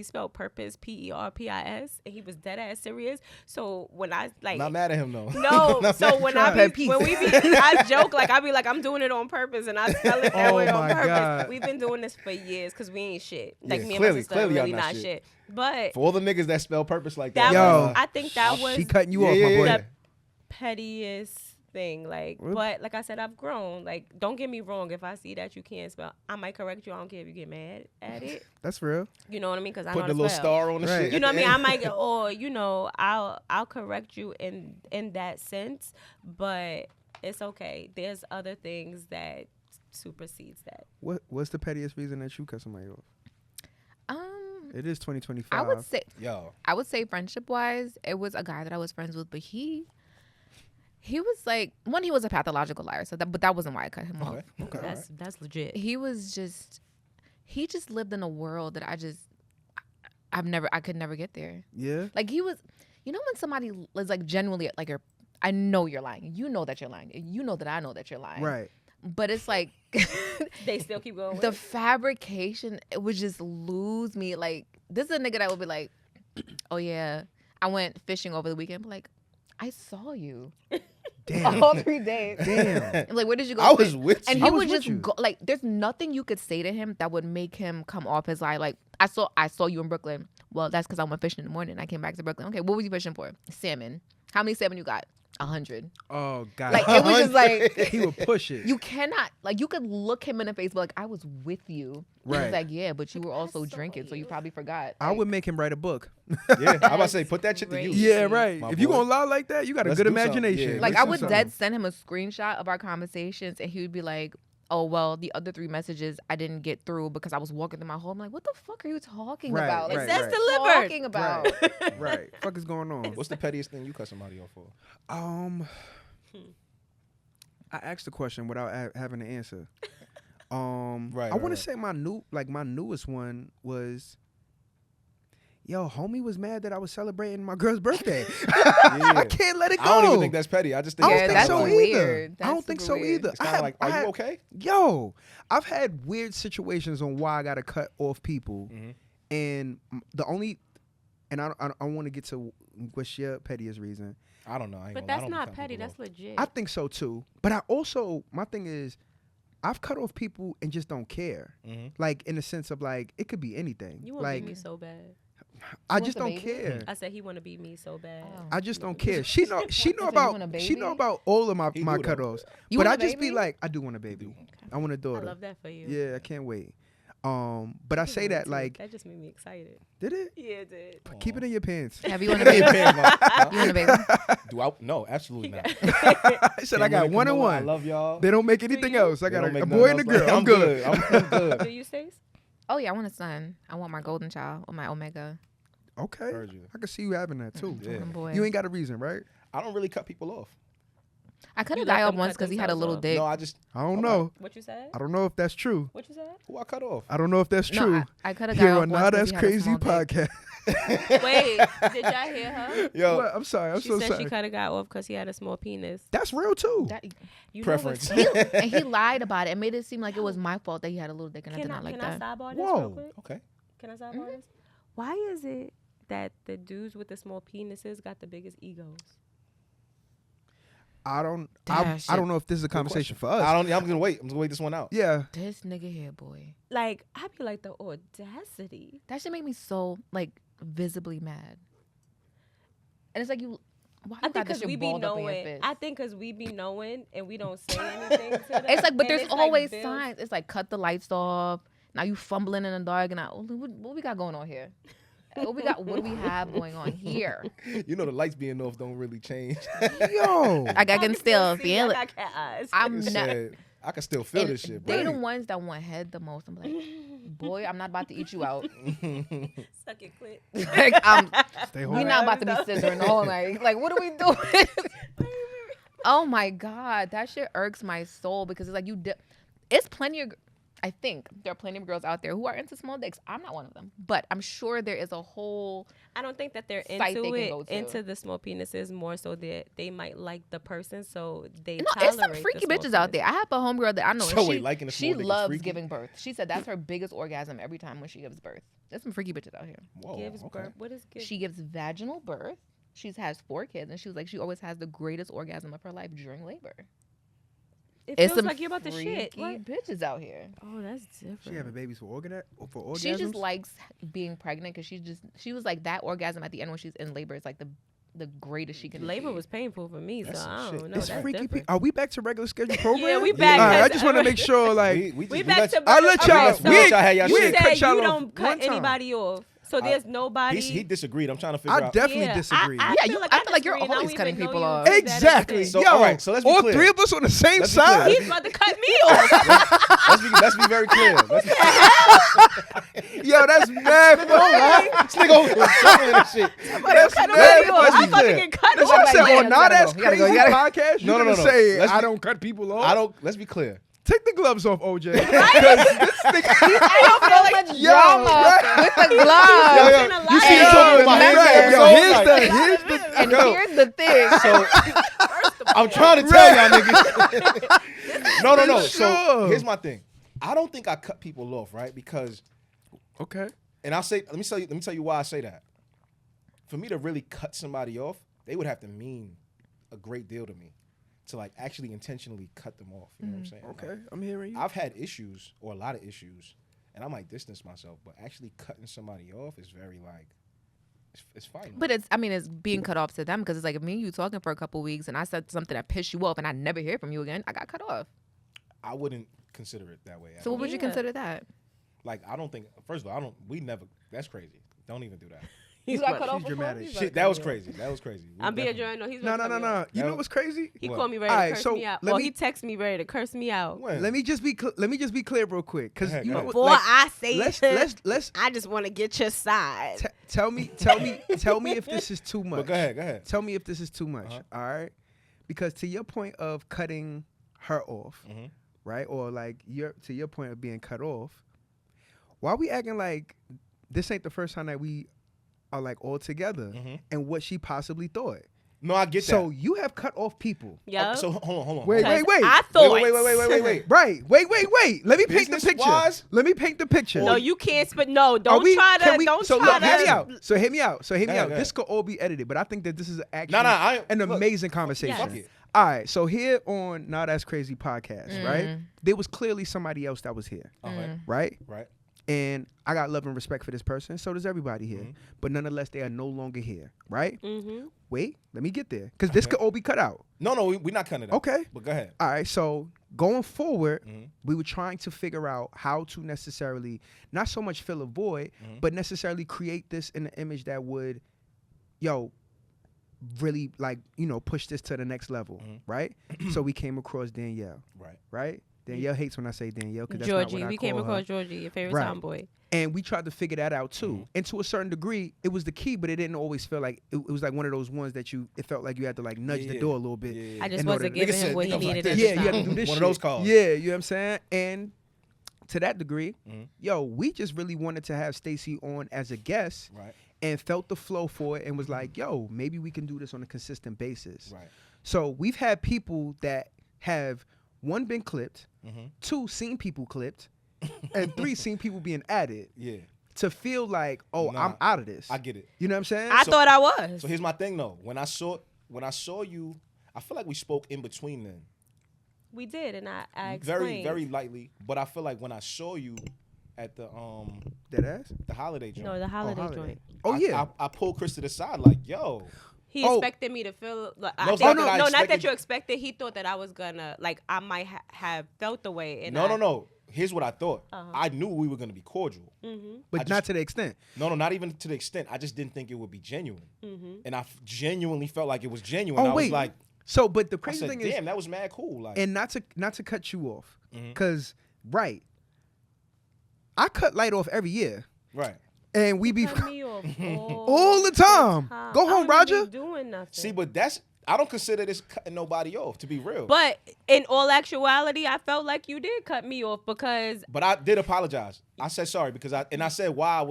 spelled purpose PERPIS, and he was dead ass serious. So when I like Not mad at him though. no, Not so mad. when Pet peeve. I joke like I be like I'm doing it on purpose and I spell it that Oh way on my purpose. God. We've been doing this for years because we ain't shit. Like Yeah, me and clearly- my sister clearly are y'all really not not shit. shit. But For all the niggas that spell purpose like that that. Yo. was I think that was She cutting you Yeah, off, my yeah, boy. yeah. the pettiest thing. Like, What? but like I said, I've grown. Like, don't get me wrong. If I see that you can't spell, I might correct you. I don't care if you get mad at it. That's real. You know what I mean? Because I Putting know a how to little spell. star on the Right. shit. You know at what I the mean? I end. might get, or you know, I'll correct you in that sense, but it's okay. There's other things that supersedes that. What's the pettiest reason that you cut somebody off? It is 2025. I would say friendship wise, it was a guy that I was friends with, but he was like he was a pathological liar, but that wasn't why I cut him off. Okay. all right. That's legit. He just lived in a world that I could never get there. Yeah. Like he was, you know, when somebody is like genuinely like I know you're lying. You know that you're lying. You know that I know that you're lying. Right. But it's like They still keep going. the With it. fabrication, it would just lose me. Like this is a nigga that would be like, oh yeah, I went fishing over the weekend. But like, I saw you Damn. all 3 days. Damn. I'm like, where did you go? I was fish? with And you. he I was would with just you. go like, there's nothing you could say to him that would make him come off his lie. Like, I saw you in Brooklyn. Well, that's because I went fishing in the morning. I came back to Brooklyn. Okay, what was you fishing for? Salmon. How many salmon you got? 100. Oh God. Like it was just like he would push it. you cannot like you could look him in the face, but like I was with you. He Right. was like, yeah, but you were also saw drinking, so you you. probody forgot. I Like, would make him write a book. Yeah, I'm about to say, put that shit to That's use. crazy. Yeah, right. My if you boy. gonna lie like that, you got a Let's good do something. imagination. Yeah. like Let's I do would something. dead send him a screenshot of our conversations, and he would be like, oh well, the other 3 messages I didn't get through because I was walking through my home. Like, what the fuck are you talking Right, about? Like, right, that's right. delivered. Talking about. Right. Fuck is going on? What's the pettiest thing you cut somebody off for? I asked the question without having an answer. Right, I want right. to say my newest one was, yo, homie was mad that I was celebrating my girl's birthday. I can't let it go. I don't even think that's petty. I just think I don't Yeah, think that's so like, either. weird. I don't That's think super so weird. either. It's kind of like, are you okay? Yo, I've had weird situations on why I gotta cut off people, Mhm. and and I want to get to what's your pettiest reason. I don't know. I ain't But gonna- I that's don't be not cutting petty. people That's off. legit. I think so too. But I also, my thing is, I've cut off people and just don't care. Mhm. Like in the sense of like it could be anything. You want to like be me so bad. I wants just a don't baby? care. I said he want to be me so bad. Oh. I just don't care. She know So you about want a she know baby? about all of my He my do, though. cutoffs. You But want I a just be baby? like, I do want a baby. I want a I daughter. love that for you. Yeah, I can't wait. But I say that like, that just made me excited. did it? Yeah, it did. Keep it in your pants. Have you want a baby? You want a baby? Do I? No, absolutely not. I said I got Cameron, one and Camilla, I one. love y'all. They don't make anything you? else. I They got don't a make boy and a nothing else. girl. I'm good. I'm good. Do you, Stace? Oh yeah, I want a son. I want my golden child with my Omega. Okay. Heard you. I can see you having that too. Yeah. Golden boy. You ain't got a reason, right? I don't really cut people off. I cut You a let guy off them once cut because he had a themselves little off. dick. No, I just I don't Okay. know. What you said? I don't know if that's true. What you said? who I cut off. I don't know if that's No, true. I cut a guy Here off on once Not 'cause As he had a Crazy small dick. podcast. Wait, did y'all hear her? Yo, What? I'm sorry. I'm She so said sorry. she cut a guy off because he had a small penis. That's real too. That- You preference. Know what's- and he lied about it and made it seem like it was my fault that he had a little dick, and I can did I, not like can I that. sidebar this Whoa. real quick? okay. Can I sidebar this? Why is it that the dudes with the small penises got the biggest egos? I don't. That I shit- don't know if this is a conversation for us. I don't. I'm gonna wait. I'm gonna wait this one out. Yeah. This nigga here, boy. Like, I be like, the audacity. That should make me so like visibly mad. And it's like you. Why I you got think this because shit we be balled up in your knowing. fist? I think because we be knowing and we don't say anything to them. It's like, but and there's it's like always builds- signs. It's like cut the lights off. Now you fumbling in the dark, and what we got going on here? What do we have going on here? You know the lights being off don't really change. Yo. I can still see, feel I it. got cat eyes. I'm It not. said, I can still feel And this shit, they bro. the ones that want head the most. I'm like, boy, I'm not about to eat you out. Suck your clit. Like, Stay we home. not about to be scissoring the whole night. Like, what are we doing? Oh my god, that shit irks my soul because it's like it's plenty of. I think there are plenty of girls out there who are into small dicks. I'm not one of them, but I'm sure there is a whole. I don't think that they're Site into they can go it, to. into the small penises more so that they might like the person, so they No, tolerate it's some the freaky small bitches out penis. there. I have a homegirl that I know. So and wait, liking a she small dick is loves freaky? giving birth. She said that's her biggest orgasm every time when she gives birth. There's some freaky bitches out here. Whoa, Gives okay. birth. What is give? She gives vaginal birth. She has 4 kids, and she was like, she always has the greatest orgasm of her life during labor. It It's feels some like you're about to shit. freaky What? bitches out here. Oh, that's different. She having babies for orgasms. She just likes being pregnant because she was like that orgasm at the end when she's in labor is like the greatest she can. Labor achieve. was painful for me, That's so some I shit. don't know. It's That's freaky. different. Are we back to regular schedule program? Yeah, we Yeah. back. All right, I 'cause- just want to make sure, like, We We just back to I'll let okay, y'all. so we let y'all have y'all you shit. said cut y'all you off don't cut one time. anybody off, so there's nobody. he disagreed. I'm trying to figure I out. definitely Yeah, disagree. I Yeah, feel you- like I feel like you're disagree, and I always don't cutting even know people you off. do that Exactly. every So, day. Yo, all right, so let's be all clear. 3 of us on the same Let's be clear. side. He's about to cut me off. Let's be very clear. Let's be Yo, that's mad. This nigga over here chuckling and shit. That's Cut mad. nobody off. Let's be I'm about to clear. get cut That's off. what I said Yeah, on you Not gotta As go, you gotta Crazy go, you podcast. You No, no, gonna no, no. say Let's I be- don't cut people off. I don't. Let's be clear. Take the gloves off, OJ. I don't feel like Yo, drama right. with the Yo, gloves. yo, been a you see lie. him talking about Remember- hands Yo, like, here's the And Yo. here's the thing. So I'm trying to tell y'all niggas. No. For So sure. here's my thing. I don't think I cut people off, right? Because, Okay. and I'll say, let me tell you why I say that. For me to really cut somebody off, they would have to mean a great deal to me to like actually intentionally cut them off. You know what I'm saying? Okay, Like, I'm hearing you. I've had issues or a lot of issues, and I might distance myself, but actually cutting somebody off is very like, it's fine. But it's being cut off to them because it's like if me and you talking for a couple weeks and I said something that pissed you off and I never hear from you again, I got cut off. I wouldn't consider it that way. at So all. what would you Yeah. consider that? Like, I don't think. First of all, we never. That's crazy. Don't even do that. You got cut she's off before? dramatic. Shit, that was crazy. That was crazy. We I'm being definitely- journal. He's No. about to cut me off. You That know what's crazy? He What? called me ready Alright, to curse so me out. let Well, me- he texted me ready to curse me out. When? Let me just be clear real quick, because Go ahead, you go know ahead. what, Before like, I say let's I just want to get your side. tell me if this is too much. But go ahead. Tell me if this is too much. Uh-huh. All right, because to your point of cutting her off, Mhm. right, or like to your point of being cut off, why we acting like this ain't the first time that we are like all together Mhm. and what she possibly thought? No, I get So that. you have cut off people. Yeah. So hold on. Wait. I thought. Wait. Right. Wait. Let me paint the picture. Business-wise? Let me paint the picture. No, you can't. No, Are don't we- try can to. we- Don't so try look, to. hear me out. So hear me out. Go ahead. This could all be edited, but I think that this is actually Nah, an look, amazing conversation. Yes. Fuck it. All right, so here on Now That's Crazy podcast, Mm. right? There was clearly somebody else that was here, Okay. right? Right. And I got love and respect for this person. So does everybody here. But nonetheless, they are no longer here, right? Mm-hmm. Wait, let me get there, because this could all be cut out. No, we're not cutting it out. Okay. But go ahead. All right, so going forward, Mhm. we were trying to figure out how to necessarily not so much fill a void, but necessarily create this in an image that would, really push this to the next level, right? So we came across Danielle, right? Danielle hates when I say Danielle because that's not Georgie, what I we call came her. across Georgie, your favorite Right. tomboy. And we tried to figure that out too. And to a certain degree, it was the key, but it didn't always feel like it was like one of those ones that it felt like you had to like nudge the door a little bit. I just in order wasn't to- giving Nigga him said what he niggas like needed this. at Yeah, the you had to time. do this One of shit. those calls. Yeah, you know what I'm saying? And to that degree, we just really wanted to have Stacey on as a guest Right. and felt the flow for it and was like, maybe we can do this on a consistent basis. Right. So we've had people that have, one, been clipped, Mm-hmm. 2, seen people clipped, and 3, seen people being added Yeah. to feel like, Nah, I'm out of this. I get it. You know what I'm saying? I thought I was. So here's my thing though. When I saw you, I feel like we spoke in between then. We did, and I explained. Very, very lightly. But I feel like when I saw you at the Deadass? holiday joint. No, the holiday holiday. joint. Oh, yeah. I pulled Chris to the side like, yo. He Oh. expected me to feel like No, it's I not think, that I no, not that expected- you expected. He thought that I was gonna I might have felt the way. And No. Here's what I thought. Uh-huh. I knew we were gonna be cordial. Mm-hmm. But I not just- to the extent. No, not even to the extent. I just didn't think it would be genuine. Mm-hmm. And I genuinely felt like it was genuine. Oh, I was wait. like, So, but the I crazy said, thing damn, is, that was mad cool. Like, and not to cut you off, Mhm. because, I cut light off every year. right. And we be Cut me off all the time. Go home, I don't Roger. be doing nothing. See, but I don't consider this cutting nobody off, to be real. But in all actuality, I felt like you did cut me off because But I did apologize. I said sorry because I said why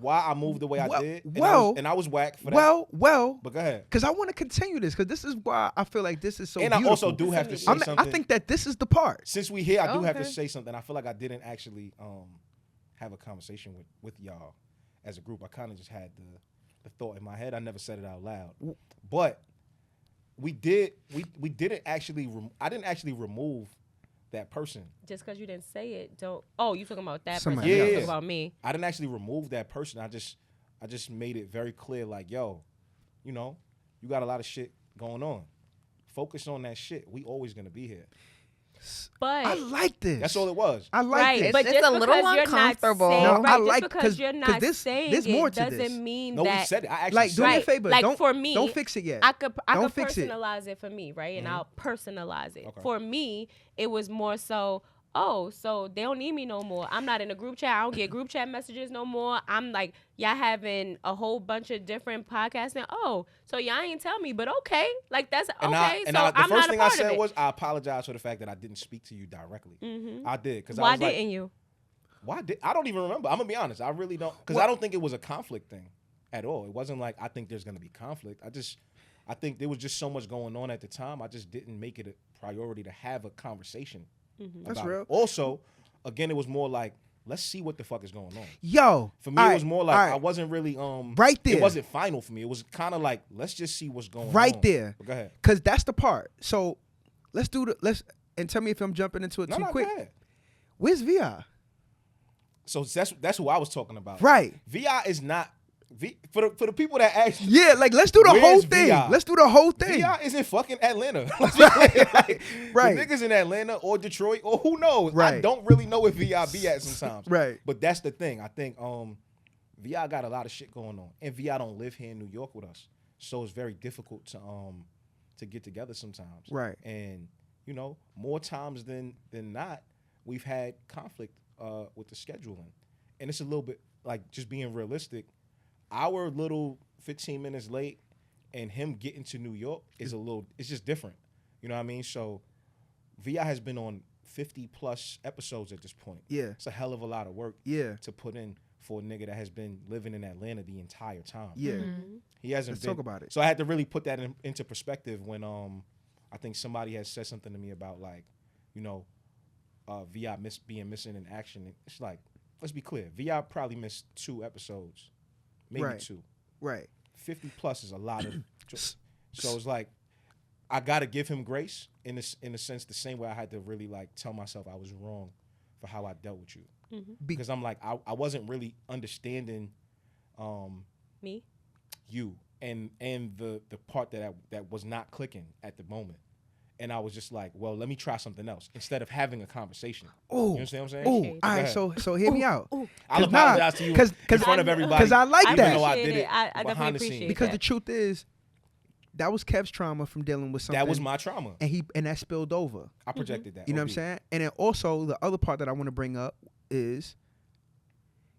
I moved the way I Well- did. And well- I was whack for that. Well, But go ahead. because I want to continue this, because this is why I feel like this is so And beautiful. I also do have to say I something. think that this is the part. Since we here, I do have to Okay. say something. I feel like I didn't actually have a conversation with y'all as a group. I kind of just had the thought in my head. I never said it out loud. But we didn't actually I didn't actually remove that person. just because you didn't say it, don't. Oh, you talking about that Somebody person? else. You Yeah. talking about me? I didn't actually remove that person. I just made it very clear, like, yo, you got a lot of shit going on. Focus on that shit. We always gonna be here. But I like this. That's all it was. I like right, this. but It's just a little because you're not uncomfortable. saying, No, right, I just like- because 'cause- you're 'cause not this- saying there's more it to doesn't this. mean No, that. we said it. I actually Like, do me a Right. favor. Like, don't, for me, don't fix it yet. I could Don't fix it. personalize it for me, right? And I'll personalize it. Okay. For me, it was more so, so they don't need me no more. I'm not in a group chat. I don't get group chat messages no more. I'm like, y'all having a whole bunch of different podcasts now. Oh, so y'all ain't tell me, but okay. Like, that's okay. The I'm first not a thing I part of said it. was I apologize for the fact that I didn't speak to you directly. Mhm. I did because Why I was like, didn't you? I don't even remember. I'm gonna be honest. I really don't, because I don't think it was a conflict thing at all. It wasn't like I think there's gonna be conflict. I think there was just so much going on at the time. I just didn't make it a priority to have a conversation. That's about it. real. Also, again, it was more like, let's see what the fuck is going on. Yo. For me, it was more like I wasn't really Right there. It wasn't final for me. It was kind of like, let's just see what's going on. Right there. But go ahead. Because that's the part. So and tell me if I'm jumping into it No, too no, quick. go ahead. Where's VR? So that's who I was talking about. Right. VI is not for the people that actually. Yeah, like let's do the Where's whole thing. VI? Let's do the whole thing. VI is in fucking Atlanta. Let's be clear. Like, Right. The niggas in Atlanta or Detroit or who knows. I Right. don't really know where VI be at sometimes. Right. But that's the thing. I think VI got a lot of shit going on. And VI don't live here in New York with us. So it's very difficult to get together sometimes. Right. And, more times than not, we've had conflict with the scheduling. And it's a little bit like, just being realistic, our little 15 minutes late and him getting to New York is it's just different. You know what I mean? So VI has been on 50 plus episodes at this point. Yeah. It's a hell of a lot of work Yeah. to put in for a nigga that has been living in Atlanta the entire time. Yeah. He hasn't Let's been. talk about it. So I had to really put that into perspective when I think somebody had said something to me about like, you know, VI being missing in action. It's like, let's be clear. VI probably missed 2 episodes, maybe Right. 2. Right. 50 plus is a lot of. So it's like, I gotta give him grace in a sense, the same way I had to really like tell myself I was wrong for how I dealt with you, because I'm like I wasn't really understanding Me? you and the part that was not clicking at the moment. And I was just like, well, let me try something else instead of having a conversation. Oh, You understand what I'm saying? oh, Appreciate all Go right. ahead. So hear me out. I'll 'Cause nah, apologize to you 'cause- in front of I know. everybody. 'Cause I like even that. though I appreciate did it I definitely behind the appreciate scenes. Because that. the truth is, that was Kev's trauma from dealing with something. That was my trauma. and that spilled over. I projected that. You know what I'm OD. saying? And then also the other part that I want to bring up is,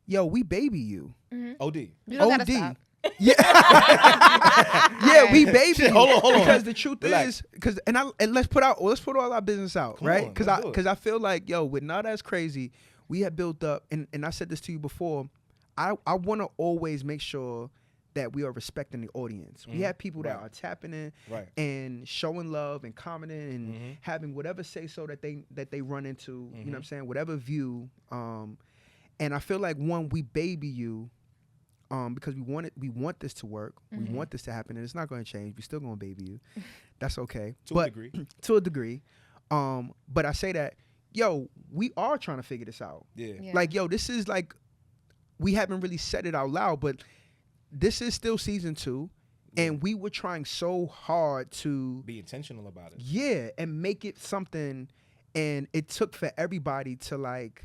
yo, we baby you. OD. You don't gotta OD. stop. Yeah, yeah, we baby you. Hold on. Because the truth Relax. is, and let's put all our business out, Come right? on, Because let's do it. I feel like, yo, with Now That's Crazy, we have built up, and I said this to you before. I want to always make sure that we are respecting the audience. We have people that Right. are tapping in Right. and showing love and commenting and having whatever say so that they run into. You know what I'm saying? Whatever view. And I feel like we baby you. Because we want this to work. We want this to happen, and it's not going to change. We're still going to baby you. That's okay. To a degree. To a degree. But I say that, yo, we are trying to figure this out. Yeah. Yeah. Like, yo, this is like, we haven't really said it out loud, but this is still season 2, and we were trying so hard to Be intentional about it. yeah, and make it something, and it took for everybody to like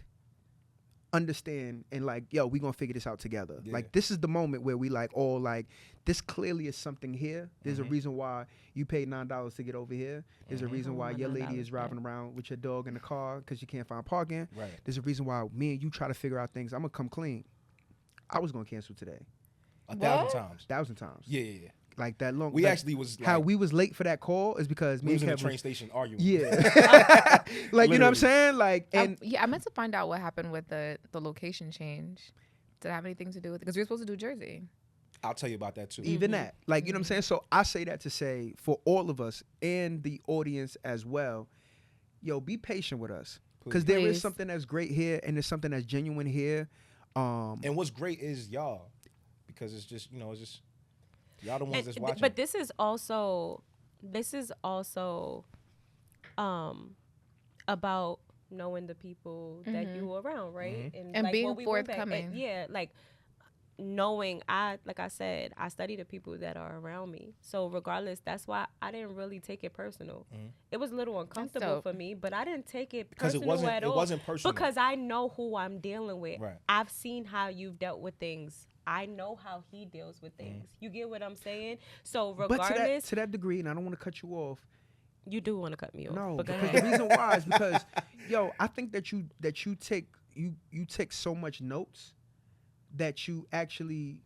understand and like, yo, we gonna figure this out together. Yeah. Like, this is the moment where we like all like, this clearly is something here. There's a reason why you paid $9 to get over here. There's a reason why your lady is driving around with your dog in the car because you can't find parking. Right. There's a reason why me and you try to figure out things. I'm gonna come clean. I was gonna cancel today 1,000 times. 1,000 times. Yeah. Like that long. We like, actually was like, how we was late for that call is because we me was and in the Kev train was, station arguing. yeah. Like, you know what I'm saying? Like, and I meant to find out what happened with the location change. Did it have anything to do with it? Because we were supposed to do Jersey. I'll tell you about that too. even that, like, you know what I'm saying? So I say that to say, for all of us and the audience as well, yo, be patient with us. Because there is Please. something that's great here, and there's something that's genuine here. And what's great is y'all, because it's just, you know, it's just y'all the ones that's watching. But this is also about knowing the people that you around, right? And like being what we went back- forthcoming. yeah, like knowing like I said, I study the people that are around me. So regardless, that's why I didn't really take it personal. It was a little uncomfortable dope. for me, but I didn't take it Because it personal wasn't- at it all. wasn't personal. Because I know who I'm dealing with. Right. I've seen how you've dealt with things. I know how he deals with things. You get what I'm saying? So But regardless, to that degree, and I don't want to cut you off. you do want to cut me off. No, but go because ahead. the reason why is because, yo, I think that you take so much notes that you actually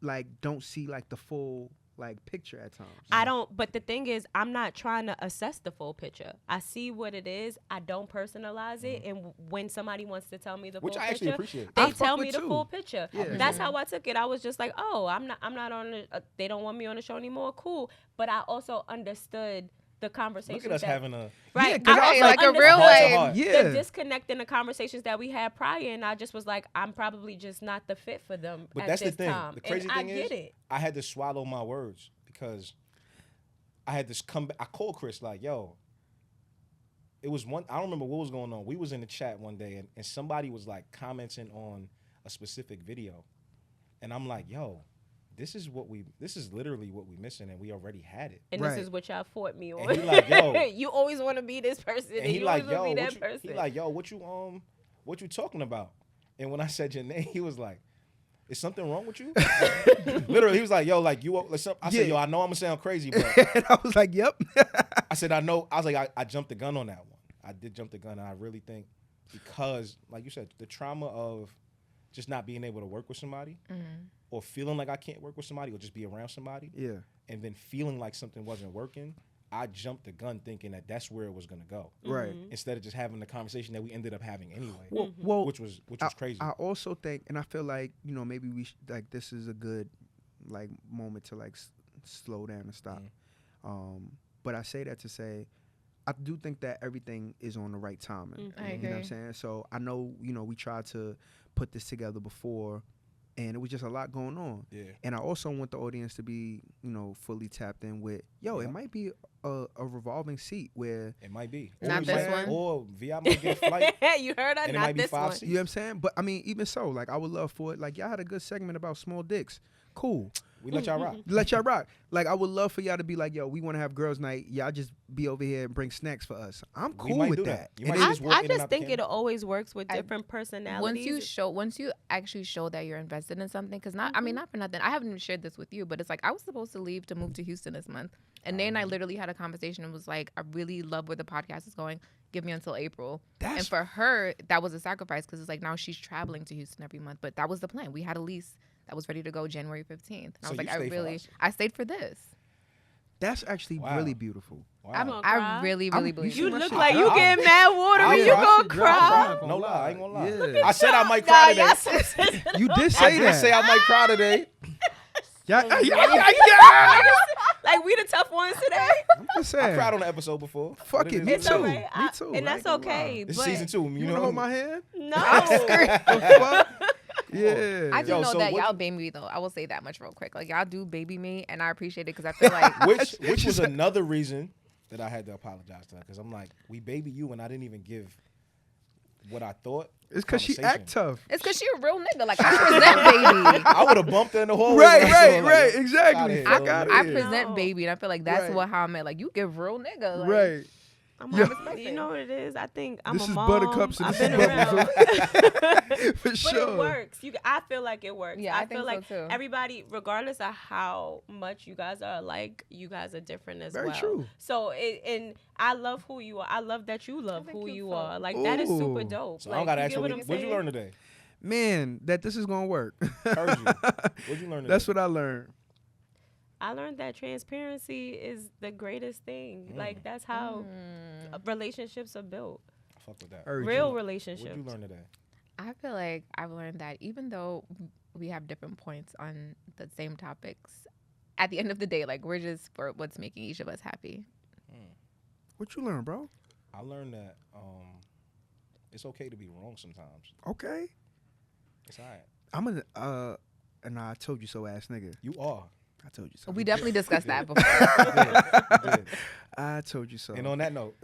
like don't see like the full like picture at times. I don't, but the thing is, I'm not trying to assess the full picture. I see what it is. I don't personalize it. And when somebody wants to tell me the Which full I actually picture, appreciate. they I fuck tell with me the too. full picture. Yeah. That's how I took it. I was just like, oh, I'm not on the, they don't want me on the show anymore. Cool. But I also understood the conversation. Look at us having a Right. Yeah, 'cause I Right, also like a real understood like Yeah. the disconnect in the conversations that we had prior, and I just was like, I'm probably just not the fit for them But at that's the this thing. time. The crazy and thing I is, get it. I had to swallow my words because I had to come back. I called Chris like, yo, it was one, I don't remember what was going on. We was in the chat one day and somebody was like commenting on a specific video. And I'm like, yo, this is literally what we missing, and we already had it. And Right. this is what y'all fought me on. And he like, yo. You always want to be this person, And and he you like, always want yo, to be what that you, person. he like, yo, what you talking about? And when I said your name, he was like, is something wrong with you? Literally, he was like, yo, like you. Like I said, yo, I know I'm gonna sound crazy, but And I was like, yep. I said, I know. I was like, I jumped the gun on that one. I did jump the gun, and I really think because, like you said, the trauma of just not being able to work with somebody, or feeling like I can't work with somebody, or just be around somebody, Yeah. and then feeling like something wasn't working. I jumped the gun thinking that that's where it was gonna go, Right. instead of just having the conversation that we ended up having anyway, Well, which was crazy. I also think, and I feel like, you know, maybe we like this is a good like moment to like slow down and stop. But I say that to say, I do think that everything is on the right timing. I You know what I'm agree. saying? So I know, you know, we tried to put this together before, and it was just a lot going on. Yeah. And I also want the audience to be, you know, fully tapped in with, yo, Yeah. it might be a revolving seat where, It might be. Not we this might- one. Or VI might get a flight. You heard her? And it Not might be this 5 one. seats. you know what I'm saying? But I mean, even so, like, I would love for it. Like, y'all had a good segment about small dicks. Cool. We let y'all rock. Let y'all rock. Like, I would love for y'all to be like, yo, we want to have girls' night. Y'all just be over here and bring snacks for us. I'm We cool might with do that. You And might it- just walk I in and just out the think camera. it always works with I- different personalities. Once you actually show that you're invested in something, because not, I mean, not for nothing. I haven't even shared this with you, but it's like I was supposed to leave to move to Houston this month, and Nate and I literally had a conversation and was like, I really love where the podcast is going. Give me until April. And That's for her, that was a sacrifice because it's like now she's traveling to Houston every month, but that was the plan. We had a lease that was ready to go January 15th. And I So was like, you stayed for us? I stayed for this. that's actually Wow. really beautiful. Wow. I'm gonna I cry. really I'm- believe You my look shit like you dry. getting mad water. I You cry. gonna Shit dry. cry? No lie, I ain't gonna lie. Yeah. I said I might cry today. Nah, y'all so- You did I say did that. say I might cry today. like we the tough ones today. I'm just I saying. cried on the episode before. Fuck But it, is me what It's it too. is. alright. Me too. And I that's ain't gonna lie. okay. It's but season 2. You You wanna know hold my hand? No. Fuck? Yeah. I do Yo, know so that what y'all you- baby me though. I will say that much real quick. Like y'all do baby me, and I appreciate it because I feel like Which was another reason that I had to apologize to her, because I'm like, we baby you and I didn't even give what I thought. It's because she conversation. act tough. it's because she a real nigga. Like I present baby. I would have bumped her in the hallway. Right, when I saw her, right, like, right. yo, Exactly. outta here, Fuck yo. outta I here. present No. baby, and I feel like that's Right. what how I'm at. Like you give real nigga. Like, Right. I'm Yo. you know what it is? I think I'm This a is mom. Buttercups and I've this been is around. For But sure. it works. I feel like it works. Yeah, I feel think so, like too. everybody, regardless of how much you guys are alike, you guys are different as Very well. true. So and I love who you are. I love that you love think who you you so. are. Like that is super Ooh. dope. So like, I don't got to you ask get you, what what'd I'm you saying? learn today? Man, that this is going to work. Heard you. What'd you learn today? That's what I learned. I learned that transparency is the greatest thing. Like that's how relationships are built. I fuck with that. Heard Real you. relationships. What'd you learn today? I feel like I've learned that even though we have different points on the same topics, at the end of the day, like we're just for what's making each of us happy. What you learn, bro? I learned that it's okay to be wrong sometimes. Okay. It's all right. I'm gonna and I told you so ass nigga. You are. I told you so. We definitely discussed that before. You did. I told you so. And on that note,